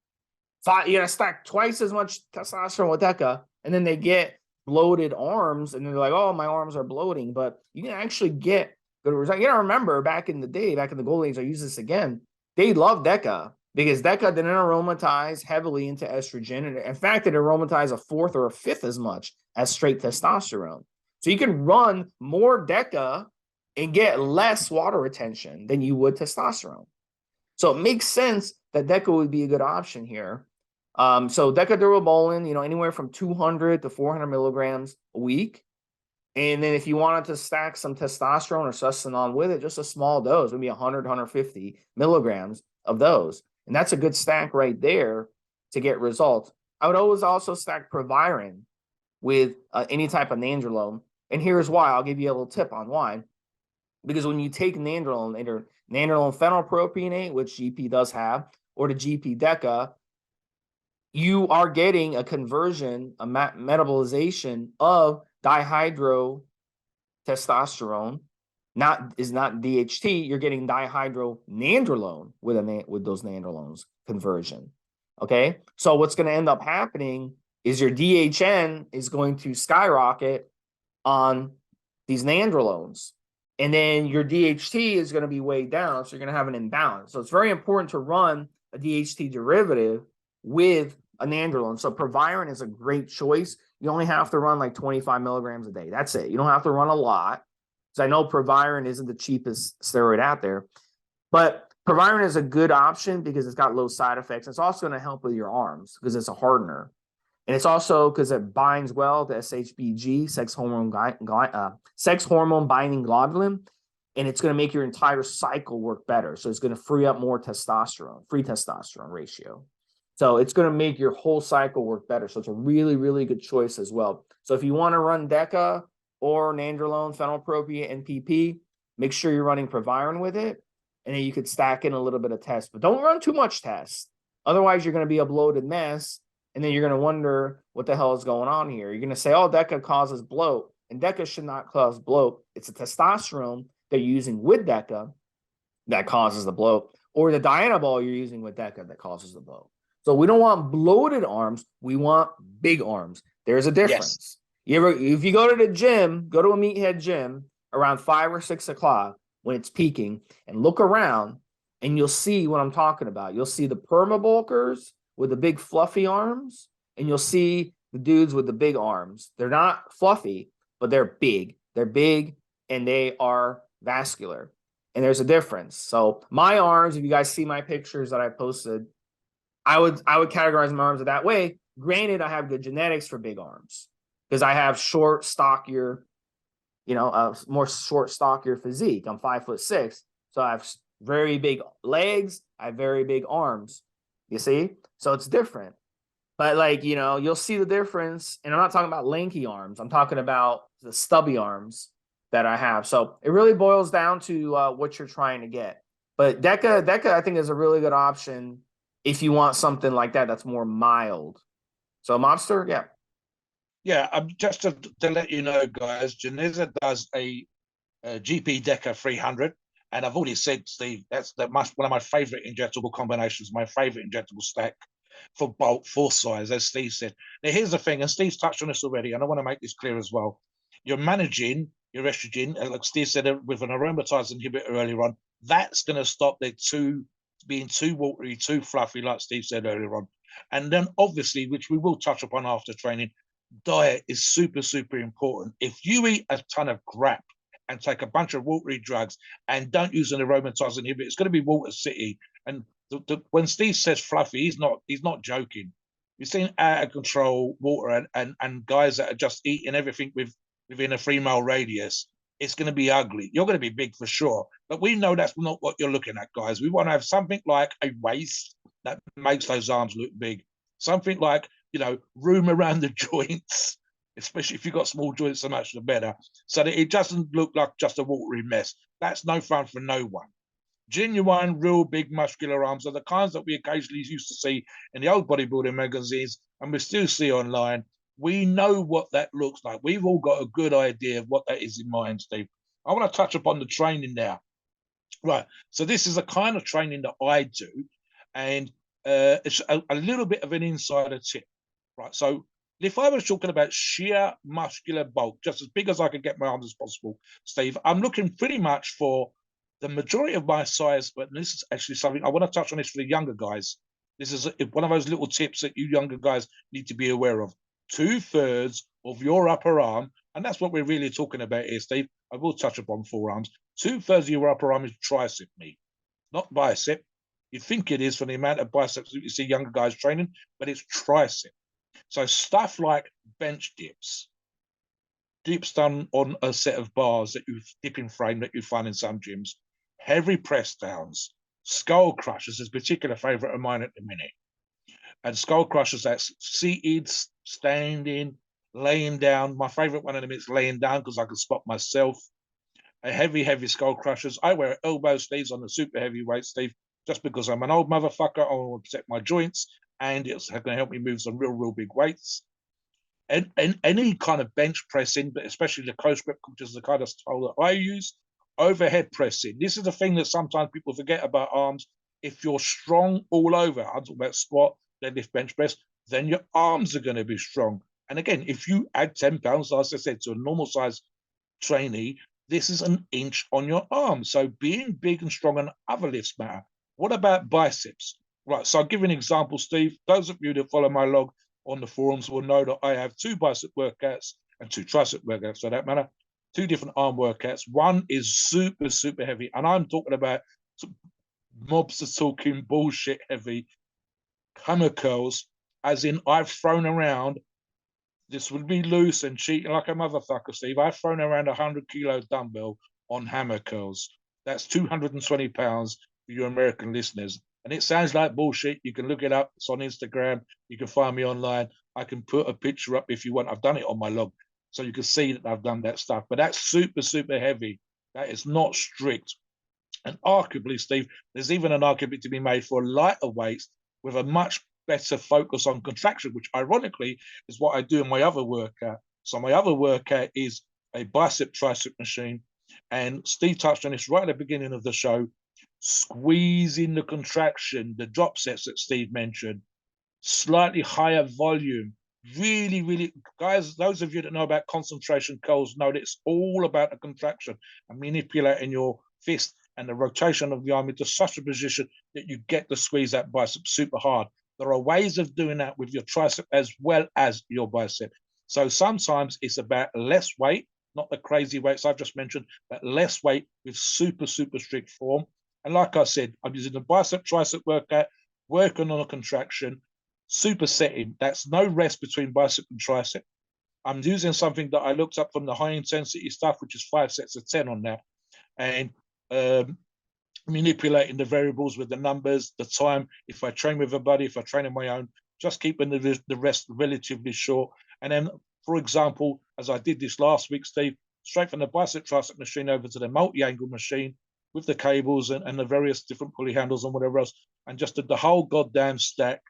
You got to stack twice as much testosterone with DECA. And then they get bloated arms and they're like, oh, my arms are bloating. But you can actually get good results. You got to remember back in the day, back in the gold age, I use this again. They loved DECA because DECA didn't aromatize heavily into estrogen. And in fact, it aromatized a fourth or a fifth as much as straight testosterone. So you can run more DECA and get less water retention than you would testosterone. So it makes sense that DECA would be a good option here. So decadurabolin, anywhere from 200 to 400 milligrams a week. And then if you wanted to stack some testosterone or Sustanon with it, just a small dose, maybe 100, 150 milligrams of those. And that's a good stack right there to get results. I would always also stack Proviron with any type of nandrolone. And here's why. I'll give you a little tip on why. Because when you take nandrolone, either nandrolone phenylpropionate, which GP does have, or the GP DECA, you are getting a conversion, a metabolization of dihydrotestosterone. Is not DHT. You're getting dihydronandrolone with those nandrolones conversion. Okay, so what's going to end up happening is your DHN is going to skyrocket on these nandrolones, and then your DHT is going to be way down. So you're going to have an imbalance. So it's very important to run a DHT derivative with a nandrolone. So Proviron is a great choice. You only have to run like 25 milligrams a day. That's it. You don't have to run a lot. Because I know Proviron isn't the cheapest steroid out there. But Proviron is a good option because it's got low side effects. It's also going to help with your arms because it's a hardener. And it's also because it binds well to SHBG, sex hormone binding globulin. And it's going to make your entire cycle work better. So it's going to free up more testosterone, free testosterone ratio. So it's going to make your whole cycle work better. So it's a really, really good choice as well. So if you want to run DECA or nandrolone, phenylpropionate, and PP, make sure you're running Proviron with it. And then you could stack in a little bit of test. But don't run too much test. Otherwise, you're going to be a bloated mess. And then you're going to wonder what the hell is going on here. You're going to say, oh, DECA causes bloat. And DECA should not cause bloat. It's a testosterone they're using with DECA that causes the bloat. Or the Dianabol you're using with DECA that causes the bloat. So we don't want bloated arms. We want big arms. There's a difference. Yes. If you go to the gym, go to a meathead gym around 5 or 6 o'clock when it's peaking and look around and you'll see what I'm talking about. You'll see the perma bulkers with the big fluffy arms and you'll see the dudes with the big arms. They're not fluffy, but they're big. They're big and they are vascular. And there's a difference. So my arms, if you guys see my pictures that I posted, I would categorize my arms that way. Granted, I have good genetics for big arms because I have short, stockier, more short, stockier physique. I'm 5'6", so I have very big legs. I have very big arms. You see, so it's different. But you'll see the difference. And I'm not talking about lanky arms. I'm talking about the stubby arms that I have. So it really boils down to what you're trying to get. But DECA, I think is a really good option if you want something like that that's more mild. So Mobster, yeah. Yeah, just to let you know, guys, Geneza does a GP DECA 300. And I've already said, Steve, that's one of my favorite injectable combinations, my favorite injectable stack for bulk, for size, as Steve said. Now, here's the thing, and Steve's touched on this already, and I want to make this clear as well. You're managing your estrogen, like Steve said, with an aromatase inhibitor earlier on. That's going to stop the being too watery, too fluffy, like Steve said earlier on. And then obviously, which we will touch upon after training, diet is super, super important. If you eat a ton of crap and take a bunch of watery drugs and don't use an aromatase inhibitor, it's going to be Water City. And when Steve says fluffy, he's not joking. You've seen out of control water and guys that are just eating everything within a 3 mile radius. It's going to be ugly. You're going to be big for sure. But we know that's not what you're looking at, guys. We want to have something like a waist that makes those arms look big. Something like, room around the joints, especially if you've got small joints, so much the better. So that it doesn't look like just a watery mess. That's no fun for no one. Genuine, real big muscular arms are the kinds that we occasionally used to see in the old bodybuilding magazines and we still see online. We know what that looks like. We've all got a good idea of what that is in mind, Steve. I want to touch upon the training now. Right. So this is a kind of training that I do, and it's a little bit of an insider tip. Right. So if I was talking about sheer muscular bulk, just as big as I could get my arms as possible, Steve, I'm looking pretty much for the majority of my size, but this is actually something I want to touch on this for the younger guys. This is one of those little tips that you younger guys need to be aware of. 2/3 of your upper arm, and that's what we're really talking about here, Steve. I will touch upon forearms. 2/3 of your upper arm is tricep meat, not bicep. You think it is for the amount of biceps that you see younger guys training, but it's tricep. So stuff like bench dips done on a set of bars that you dip in frame that you find in some gyms, heavy press downs, skull crushers is a particular favorite of mine at the minute. And skull crushers, that's seated, standing, laying down. My favorite one of them is laying down because I can spot myself. A heavy skull crushers. I wear elbow sleeves on the super heavyweight, Steve, just because I'm an old motherfucker. I want to protect my joints, and it's going to help me move some real big weights. And any kind of bench pressing, but especially the close grip, which is the kind of style that I use. Overhead pressing. This is the thing that sometimes people forget about arms. If you're strong all over, I'm talking about squat, deadlift, bench press, then your arms are going to be strong. And again, if you add 10 pounds, as I said, to a normal size trainee, this is an inch on your arm. So being big and strong on other lifts matter. What about biceps? Right, so I'll give you an example, Steve. Those of you that follow my log on the forums will know that I have 2 bicep workouts and 2 tricep workouts, for that matter. 2 different arm workouts. One is super heavy, and I'm talking about mobster talking bullshit heavy hammer curls, as in I've thrown around, this would be loose and cheating like a motherfucker, Steve. I've thrown around 100-kilo dumbbell on hammer curls. That's 220 pounds for your American listeners. And it sounds like bullshit. You can look it up. It's on Instagram. You can find me online. I can put a picture up if you want. I've done it on my log, so you can see that I've done that stuff. But that's super heavy. That is not strict. And arguably, Steve, there's even an argument to be made for lighter weights with a much better focus on contraction, which ironically is what I do in my other workout. So my other workout is a bicep tricep machine. And Steve touched on this right at the beginning of the show, squeezing the contraction, the drop sets that Steve mentioned, slightly higher volume. Really, guys, those of you that know about concentration curls know that it's all about the contraction and manipulating your fist and the rotation of the arm into such a position that you get to squeeze that bicep super hard. There are ways of doing that with your tricep as well as your bicep. So sometimes it's about less weight, not the crazy weights I've just mentioned, but less weight with super strict form. And like I said, I'm using the bicep tricep workout, working on a contraction, supersetting. That's no rest between bicep and tricep. I'm using something that I looked up from the high intensity stuff, which is 5 sets of 10 on that. And manipulating the variables with the numbers, the time, if I train with a buddy, if I train on my own, just keeping the rest relatively short. And then, for example, as I did this last week, Steve, straight from the bicep tricep machine over to the multi-angle machine with the cables and the various different pulley handles and whatever else, and just did the whole goddamn stack.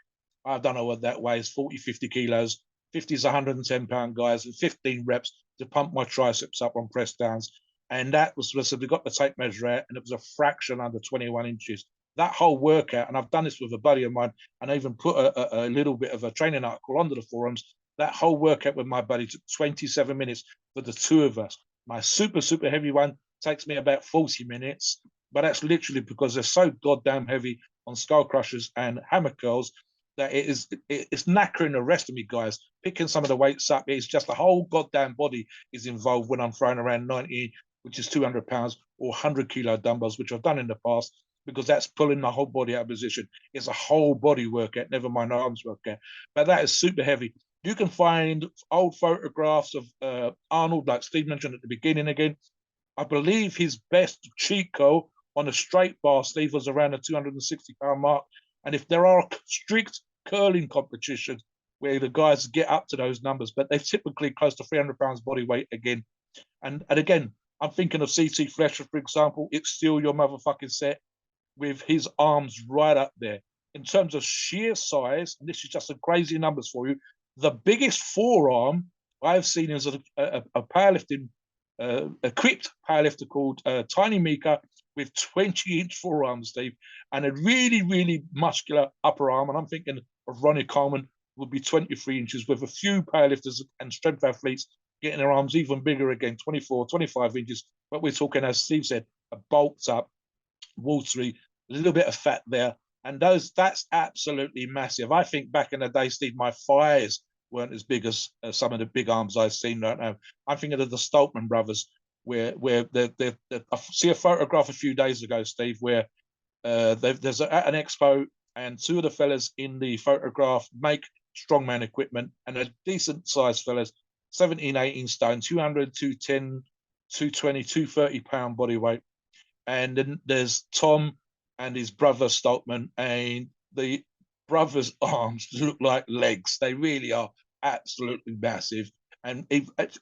I don't know what that weighs, 40, 50 kilos. 50 is 110 pound guys, and 15 reps to pump my triceps up on press downs. And that was, so we got the tape measure out, and it was a fraction under 21 inches. That whole workout, and I've done this with a buddy of mine, and I even put a little bit of a training article under the forums. That whole workout with my buddy took 27 minutes for the 2 of us. My super heavy one takes me about 40 minutes, but that's literally because they're so goddamn heavy on skull crushers and hammer curls that it's knackering the rest of me, guys. Picking some of the weights up, it's just the whole goddamn body is involved when I'm throwing around 90 which is 200 pounds, or 100 kilo dumbbells, which I've done in the past, because that's pulling the whole body out of position. It's a whole body workout, never mind arms workout. But that is super heavy. You can find old photographs of Arnold, like Steve mentioned at the beginning again. I believe his best cheat code on a straight bar, Steve, was around the 260-pound mark. And if there are strict curling competitions where the guys get up to those numbers, but they're typically close to 300 pounds body weight again. And again, I'm thinking of CT Fletcher, for example. It's still your motherfucking set with his arms right up there. In terms of sheer size, and this is just some crazy numbers for you, the biggest forearm I've seen is a powerlifting, equipped powerlifter called Tiny Mika with 20-inch forearms, Steve, and a really, really muscular upper arm. And I'm thinking of Ronnie Coleman would be 23 inches, with a few powerlifters and strength athletes getting their arms even bigger again, 24, 25 inches. But we're talking, as Steve said, a bulked up, watery, a little bit of fat there. And that's absolutely massive. I think back in the day, Steve, my thighs weren't as big as some of the big arms I've seen right now. I'm thinking of the Stoltman brothers, where I see a photograph a few days ago, Steve, where there's at an expo, and two of the fellas in the photograph make strongman equipment, and a decent sized fellas, 17, 18 stone, 200, 210, 220, 230 pound body weight. And then there's Tom and his brother Stoltman, and the brothers' arms look like legs. They really are absolutely massive. And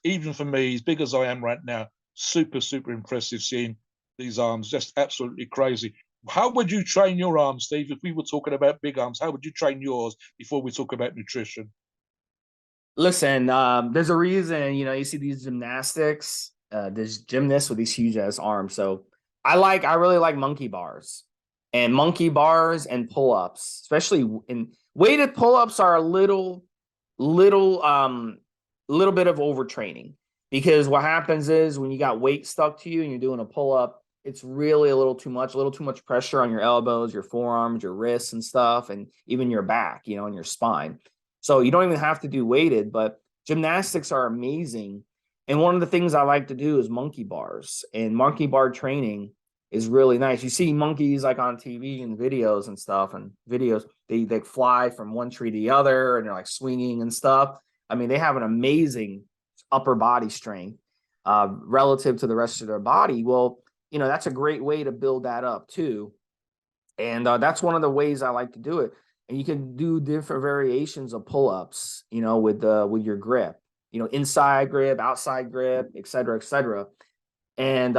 even for me, as big as I am right now, super, super impressive seeing these arms, just absolutely crazy. How would you train your arms, Steve? If we were talking about big arms, how would you train yours before we talk about nutrition? Listen, there's a reason, you see these gymnastics, there's gymnasts with these huge ass arms. So I really like monkey bars and pull-ups, especially in weighted pull-ups are a little bit of overtraining, because what happens is when you got weight stuck to you and you're doing a pull-up, it's really a little too much pressure on your elbows, your forearms, your wrists and stuff, and even your back, and your spine. So you don't even have to do weighted, but gymnastics are amazing. And one of the things I like to do is monkey bars, and monkey bar training is really nice. You see monkeys like on TV and videos and stuff, and videos, they fly from one tree to the other and they're like swinging and stuff. I mean, they have an amazing upper body strength relative to the rest of their body. Well, that's a great way to build that up too. And that's one of the ways I like to do it. And you can do different variations of pull-ups, with your grip, inside grip, outside grip, et cetera, et cetera. And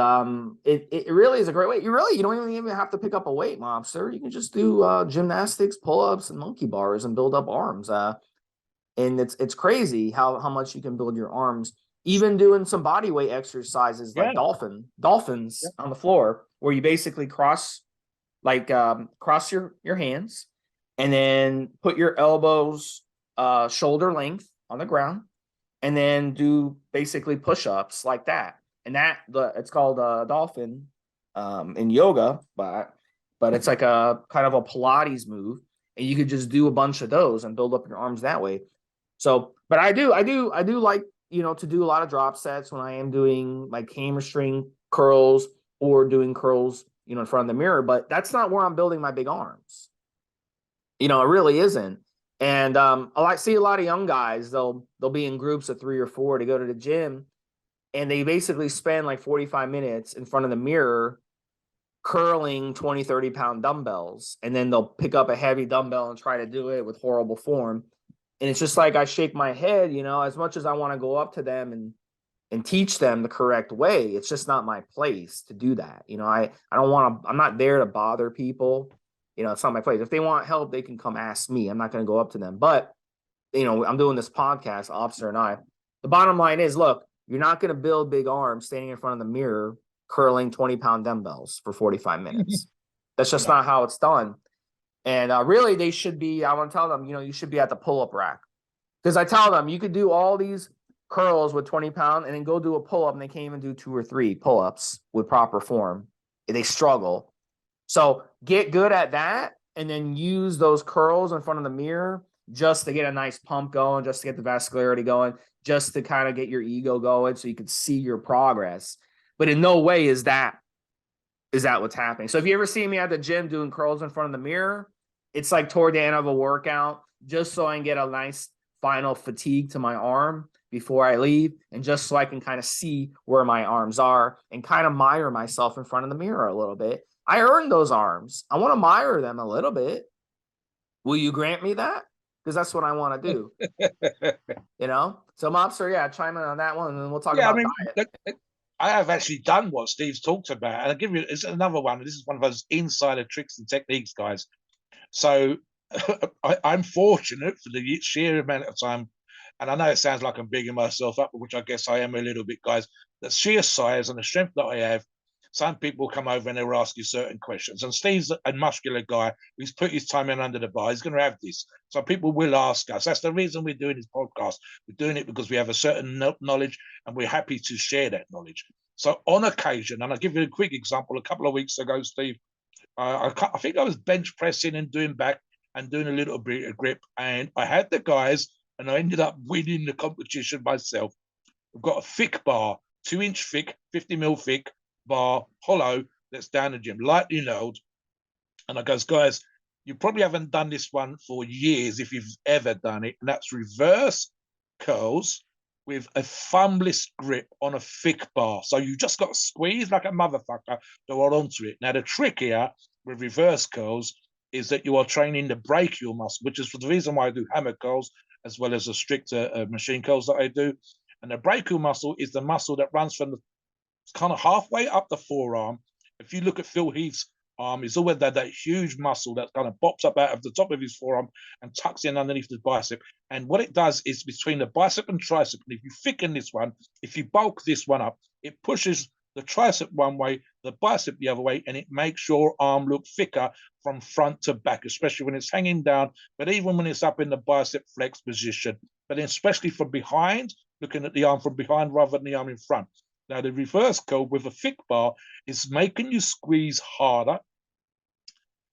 it really is a great way. You don't even have to pick up a weight, Mobster. You can just do gymnastics, pull-ups, and monkey bars and build up arms. And it's crazy how much you can build your arms, even doing some body weight exercises like dolphins on the floor, where you basically cross your hands and then put your elbows shoulder length on the ground, and then do basically push-ups like that. And it's called a dolphin in yoga, but it's like a kind of a Pilates move, and you could just do a bunch of those and build up your arms that way. So, but I do like, to do a lot of drop sets when I am doing like hamstring curls or doing curls, in front of the mirror, but that's not where I'm building my big arms. It really isn't. And I see a lot of young guys, they'll be in groups of 3 or 4 to go to the gym, and they basically spend like 45 minutes in front of the mirror curling 20, 30 pound dumbbells. And then they'll pick up a heavy dumbbell and try to do it with horrible form. And it's just like, I shake my head, as much as I want to go up to them and teach them the correct way, it's just not my place to do that. I don't want to, I'm not there to bother people. It's not my place. If they want help, they can come ask me. I'm not going to go up to them. But, I'm doing this podcast, Officer and I. The bottom line is, look, you're not going to build big arms standing in front of the mirror curling 20-pound dumbbells for 45 minutes. That's just not how it's done. And really, they should be, I want to tell them, you should be at the pull-up rack. Because I tell them, you could do all these curls with 20 pound and then go do a pull-up, and they can't even do 2 or 3 pull-ups with proper form. They struggle. So get good at that, and then use those curls in front of the mirror just to get a nice pump going, just to get the vascularity going, just to kind of get your ego going so you can see your progress. But in no way is that what's happening. So if you ever see me at the gym doing curls in front of the mirror, it's like toward the end of a workout, just so I can get a nice final fatigue to my arm before I leave, and just so I can kind of see where my arms are and kind of mire myself in front of the mirror a little bit. I earned those arms. I want to mire them a little bit. Will you grant me that? Because that's what I want to do. You know? So Mobster, yeah, chime in on that one, and then we'll talk Yeah, I about mean, diet. I have actually done what Steve's talked about, and I'll give you it's another one. This is one of those insider tricks and techniques, guys. So I'm fortunate for the sheer amount of time, and I know it sounds like I'm bigging myself up, which I guess I am a little bit, guys. The sheer size and the strength that I have. Some people come over and they'll ask you certain questions. And Steve's a muscular guy. He's put his time in under the bar. He's going to have this. So people will ask us. That's the reason we're doing this podcast. We're doing it because we have a certain knowledge and we're happy to share that knowledge. So on occasion, and I'll give you a quick example. A couple of weeks ago, Steve, I think I was bench pressing and doing back and doing a little bit of grip. And I had the guys and I ended up winning the competition myself. We've got a thick bar, 2-inch thick, 50 mil thick bar, hollow, that's down the gym, lightly nailed. And I goes, guys, you probably haven't done this one for years if you've ever done it. And that's reverse curls with a thumbless grip on a thick bar. So you just got to squeeze like a motherfucker to hold onto it. Now, the trick here with reverse curls is that you are training the brachial muscle, which is for the reason why I do hammer curls as well as the stricter machine curls that I do. And the brachial muscle is the muscle that runs from the kind of halfway up the forearm. If you look at Phil Heath's arm, he's always that huge muscle that kind of pops up out of the top of his forearm and tucks in underneath the bicep. And what it does is between the bicep and tricep, and if you thicken this one, if you bulk this one up, it pushes the tricep one way, the bicep the other way, and it makes your arm look thicker from front to back, especially when it's hanging down, but even when it's up in the bicep flex position, but especially from behind, looking at the arm from behind rather than the arm in front. Now, the reverse curl with a thick bar is making you squeeze harder.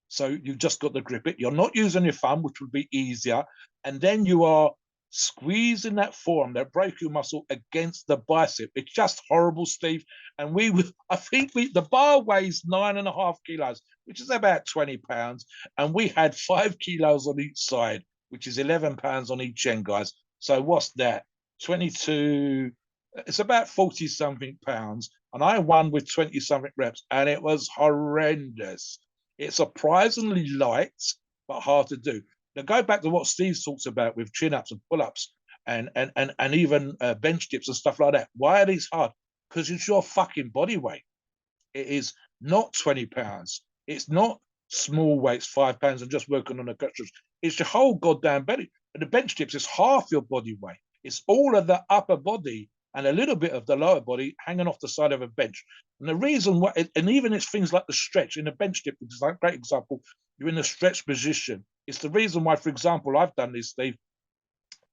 So you've just got to grip it. You're not using your thumb, which would be easier. And then you are squeezing that forearm, that brachial muscle against the bicep. It's just horrible, Steve. And I think the bar weighs 9.5 kilos, which is about 20 pounds. And we had 5 kilos on each side, which is 11 pounds on each end, guys. So what's that? 22... It's about 40 something pounds, and I won with 20 something reps, and it was horrendous. It's surprisingly light, but hard to do. Now, go back to what Steve talks about with chin ups and pull ups and even bench dips and stuff like that. Why are these hard? Because it's your fucking body weight. It is not 20 pounds. It's not small weights, 5 pounds, and just working on the crutches. It's your whole goddamn belly. And the bench dips is half your body weight. It's all of the upper body and a little bit of the lower body hanging off the side of a bench. And the reason why, and even it's things like the stretch in a bench dip, which is like a great example, you're in a stretch position. It's the reason why, for example, I've done this, Steve.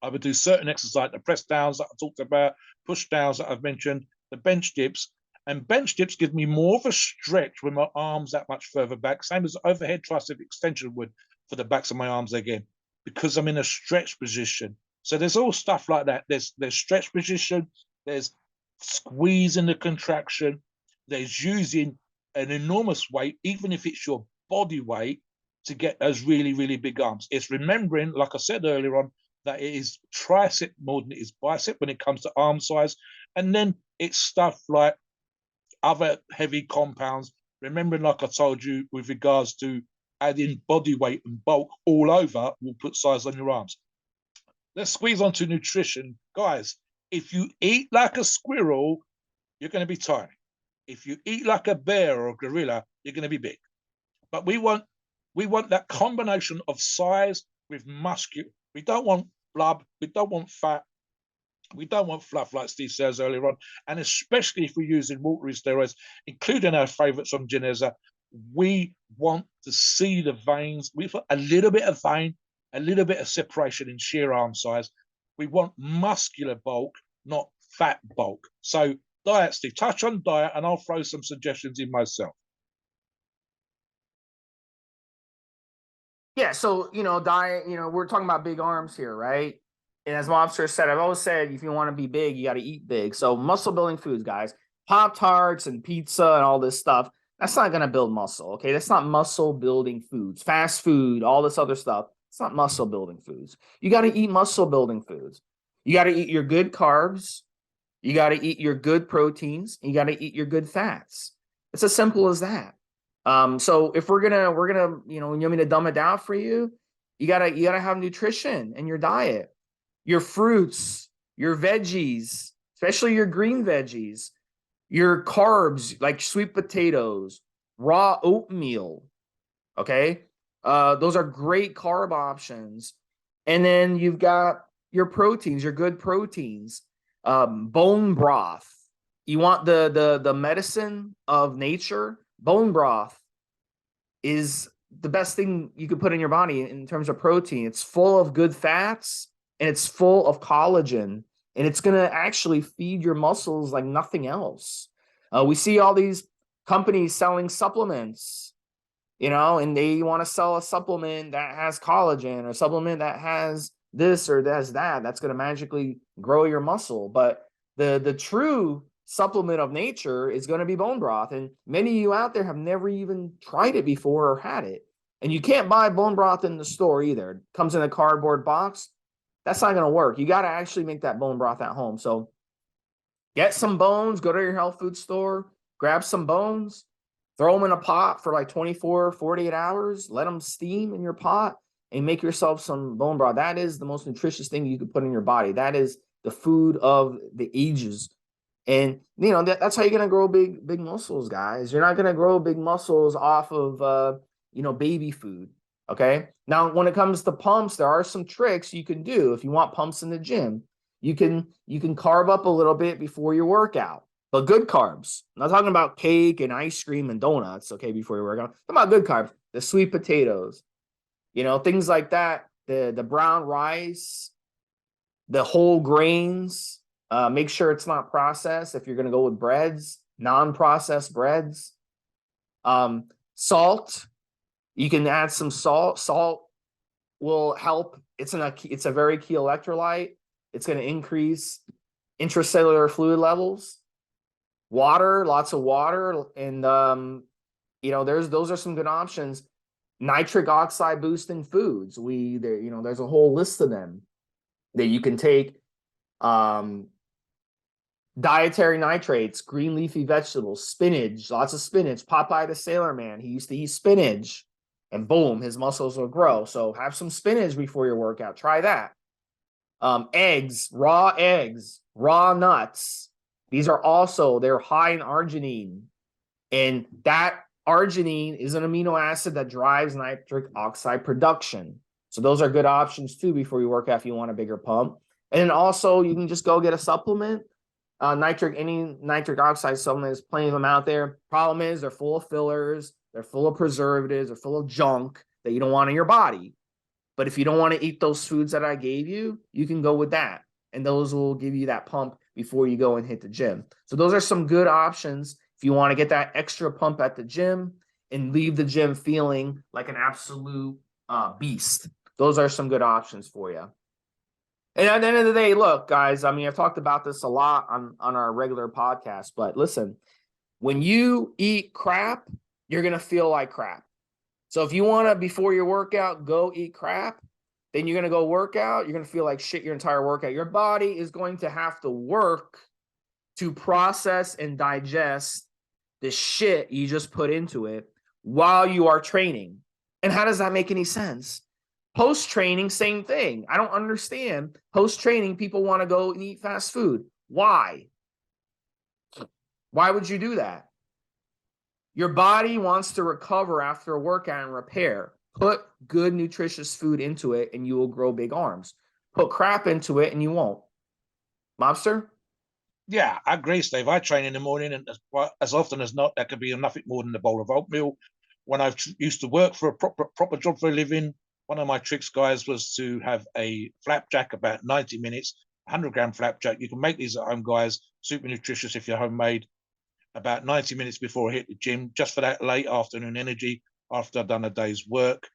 I would do certain exercises, like the press downs that I talked about, push downs that I've mentioned, the bench dips. And bench dips give me more of a stretch with my arms that much further back, same as overhead tricep extension would for the backs of my arms again, because I'm in a stretch position. So there's all stuff like that. There's stretch position, there's squeezing the contraction, there's using an enormous weight, even if it's your body weight, to get those really, really big arms. It's remembering, like I said earlier on, that it is tricep more than it is bicep when it comes to arm size. And then it's stuff like other heavy compounds. Remembering, like I told you, with regards to adding body weight and bulk all over will put size on your arms. Let's squeeze onto nutrition. Guys, if you eat like a squirrel, you're going to be tiny. If you eat like a bear or a gorilla, you're going to be big. But we want that combination of size with muscle. We don't want blub. We don't want fat. We don't want fluff, like Steve says earlier on. And especially if we're using watery steroids, including our favorites from Geneza, we want to see the veins. We've got a little bit of vein, a little bit of separation in sheer arm size. We want muscular bulk, not fat bulk. So diet, Steve, touch on diet, and I'll throw some suggestions in myself. Yeah, so, diet, we're talking about big arms here, right? And as Mobster said, I've always said, if you want to be big, you got to eat big. So muscle building foods, guys. Pop-Tarts and pizza and all this stuff, that's not going to build muscle. Okay. That's not muscle building foods. Fast food, all this other stuff. It's not muscle building foods. You got to eat muscle building foods. You got to eat your good carbs. You got to eat your good proteins. You got to eat your good fats. It's as simple as that. So if we're gonna, you want me to dumb it down for you, you gotta have nutrition in your diet, your fruits, your veggies, especially your green veggies, your carbs like sweet potatoes, raw oatmeal. Okay. Those are great carb options. And then you've got your proteins, your good proteins, bone broth. You want the medicine of nature. Bone broth is the best thing you could put in your body in terms of protein. It's full of good fats and it's full of collagen, and it's going to actually feed your muscles like nothing else. We see all these companies selling supplements, and they want to sell a supplement that has collagen or supplement that has this or that's that. That's going to magically grow your muscle. But the true supplement of nature is going to be bone broth. And many of you out there have never even tried it before or had it. And you can't buy bone broth in the store either. It comes in a cardboard box. That's not going to work. You got to actually make that bone broth at home. So get some bones, go to your health food store, grab some bones, throw them in a pot for like 24, 48 hours, let them steam in your pot, and make yourself some bone broth. That is the most nutritious thing you could put in your body. That is the food of the ages. And, that's how you're going to grow big muscles, guys. You're not going to grow big muscles off of, baby food. Okay. Now, when it comes to pumps, there are some tricks you can do. If you want pumps in the gym, you can carb up a little bit before your workout, but good carbs. I'm not talking about cake and ice cream and donuts. Okay. Before your workout, I'm talking about good carbs, the sweet potatoes, things like that, the brown rice, the whole grains. Make sure it's not processed if you're going to go with breads, non-processed breads. Salt, you can add some salt. Salt will help. It's a very key electrolyte. It's going to increase intracellular fluid levels. Water, lots of water. And, those are some good options. Nitric oxide boosting foods. There's a whole list of them that you can take. Dietary nitrates, green leafy vegetables, spinach, lots of spinach. Popeye the Sailor Man, he used to eat spinach, and boom, his muscles will grow. So have some spinach before your workout. Try that. Eggs, raw nuts. These are they're high in arginine, and that arginine is an amino acid that drives nitric oxide production. So those are good options too before you work out if you want a bigger pump. And then also you can just go get a supplement. Any nitric oxide supplement, there's plenty of them out there. Problem is they're full of fillers, they're full of preservatives, they're full of junk that you don't want in your body. But if you don't want to eat those foods that I gave you, you can go with that. And those will give you that pump before you go and hit the gym. So those are some good options if you want to get that extra pump at the gym and leave the gym feeling like an absolute beast. Those are some good options for you. And at the end of the day, look, guys, I've talked about this a lot on our regular podcast, but listen, when you eat crap, you're going to feel like crap. So if you want to, before your workout, go eat crap, then you're going to go work out. You're going to feel like shit your entire workout. Your body is going to have to work to process and digest the shit you just put into it while you are training. And how does that make any sense? Post-training, same thing. I don't understand. Post-training, people want to go and eat fast food. Why? Why would you do that? Your body wants to recover after a workout and repair. Put good, nutritious food into it, and you will grow big arms. Put crap into it, and you won't. Mobster? Yeah, I agree, Steve. I train in the morning, and as often as not, that could be nothing more than a bowl of oatmeal. When I used to work for a proper job for a living, one of my tricks, guys, was to have a flapjack about 90 minutes, 100-gram flapjack. You can make these at home, guys. Super nutritious if you're homemade. About 90 minutes before I hit the gym, just for that late afternoon energy after I've done a day's work.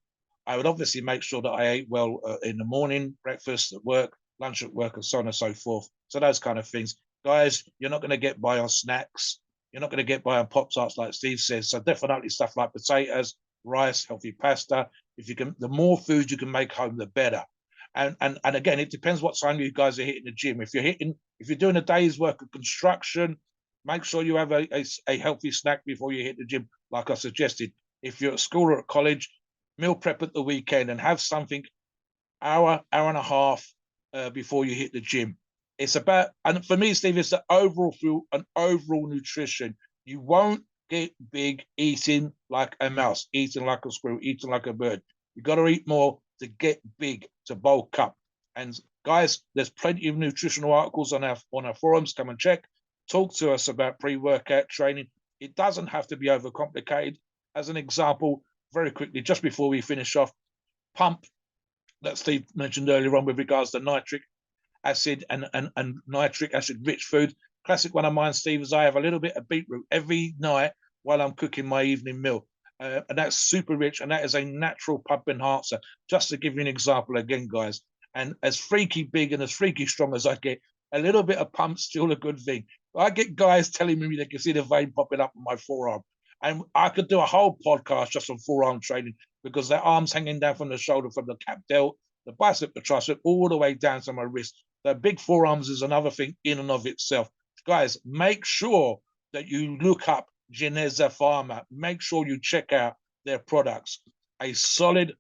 I would obviously make sure that I ate well in the morning, breakfast at work, lunch at work, and so on and so forth. So those kind of things. Guys, you're not going to get by on snacks. You're not going to get by on Pop-Tarts like Steve says. So definitely stuff like potatoes, rice, healthy pasta. If you can, the more food you can make home, the better. And again, it depends what time you guys are hitting the gym. If you're doing a day's work of construction, make sure you have a healthy snack before you hit the gym, like I suggested. If you're at school or at college, meal prep at the weekend and have something hour and a half before you hit the gym. It's about, and for me, Steve, it's the overall food and overall nutrition. You won't get big eating like a mouse, eating like a squirrel, eating like a bird. You got to eat more to get big, to bulk up. And guys, there's plenty of nutritional articles on our forums. Come and check. Talk to us about pre-workout training. It doesn't have to be overcomplicated. As an example, very quickly, just before we finish off, pump that Steve mentioned earlier on with regards to nitric acid and nitric acid rich food. Classic one of mine, Steve, is I have a little bit of beetroot every night while I'm cooking my evening meal. And that's super rich, and that is a natural pump enhancer. Just to give you an example again, guys. And as freaky big and as freaky strong as I get, a little bit of pump's still a good thing. I get guys telling me they can see the vein popping up on my forearm. And I could do a whole podcast just on forearm training because their arms hanging down from the shoulder, from the cap delt, the bicep, the tricep, all the way down to my wrist. The big forearms is another thing in and of itself. Guys, make sure that you look up Geneza Pharma. Make sure you check out their products. A solid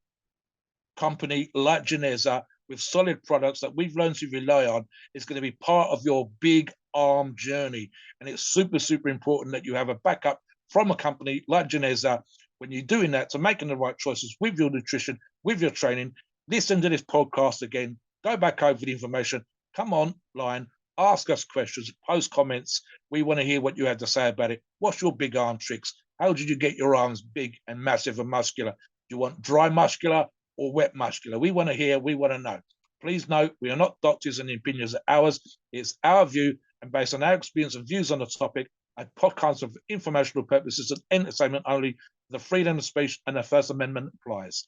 company like Geneza with solid products that we've learned to rely on is going to be part of your big arm journey. And it's super, super important that you have a backup from a company like Geneza when you're doing that, to making the right choices with your nutrition, with your training. Listen to this podcast again, go back over the information, come online, ask us questions, post comments. We want to hear what you have to say about it. What's your big arm tricks? How did you get your arms big and massive and muscular? Do you want dry muscular or wet muscular? We want to hear, we want to know. Please note, we are not doctors and the opinions are ours. It's our view, and based on our experience and views on the topic, a podcast of informational purposes and entertainment only. The freedom of speech and the First Amendment applies.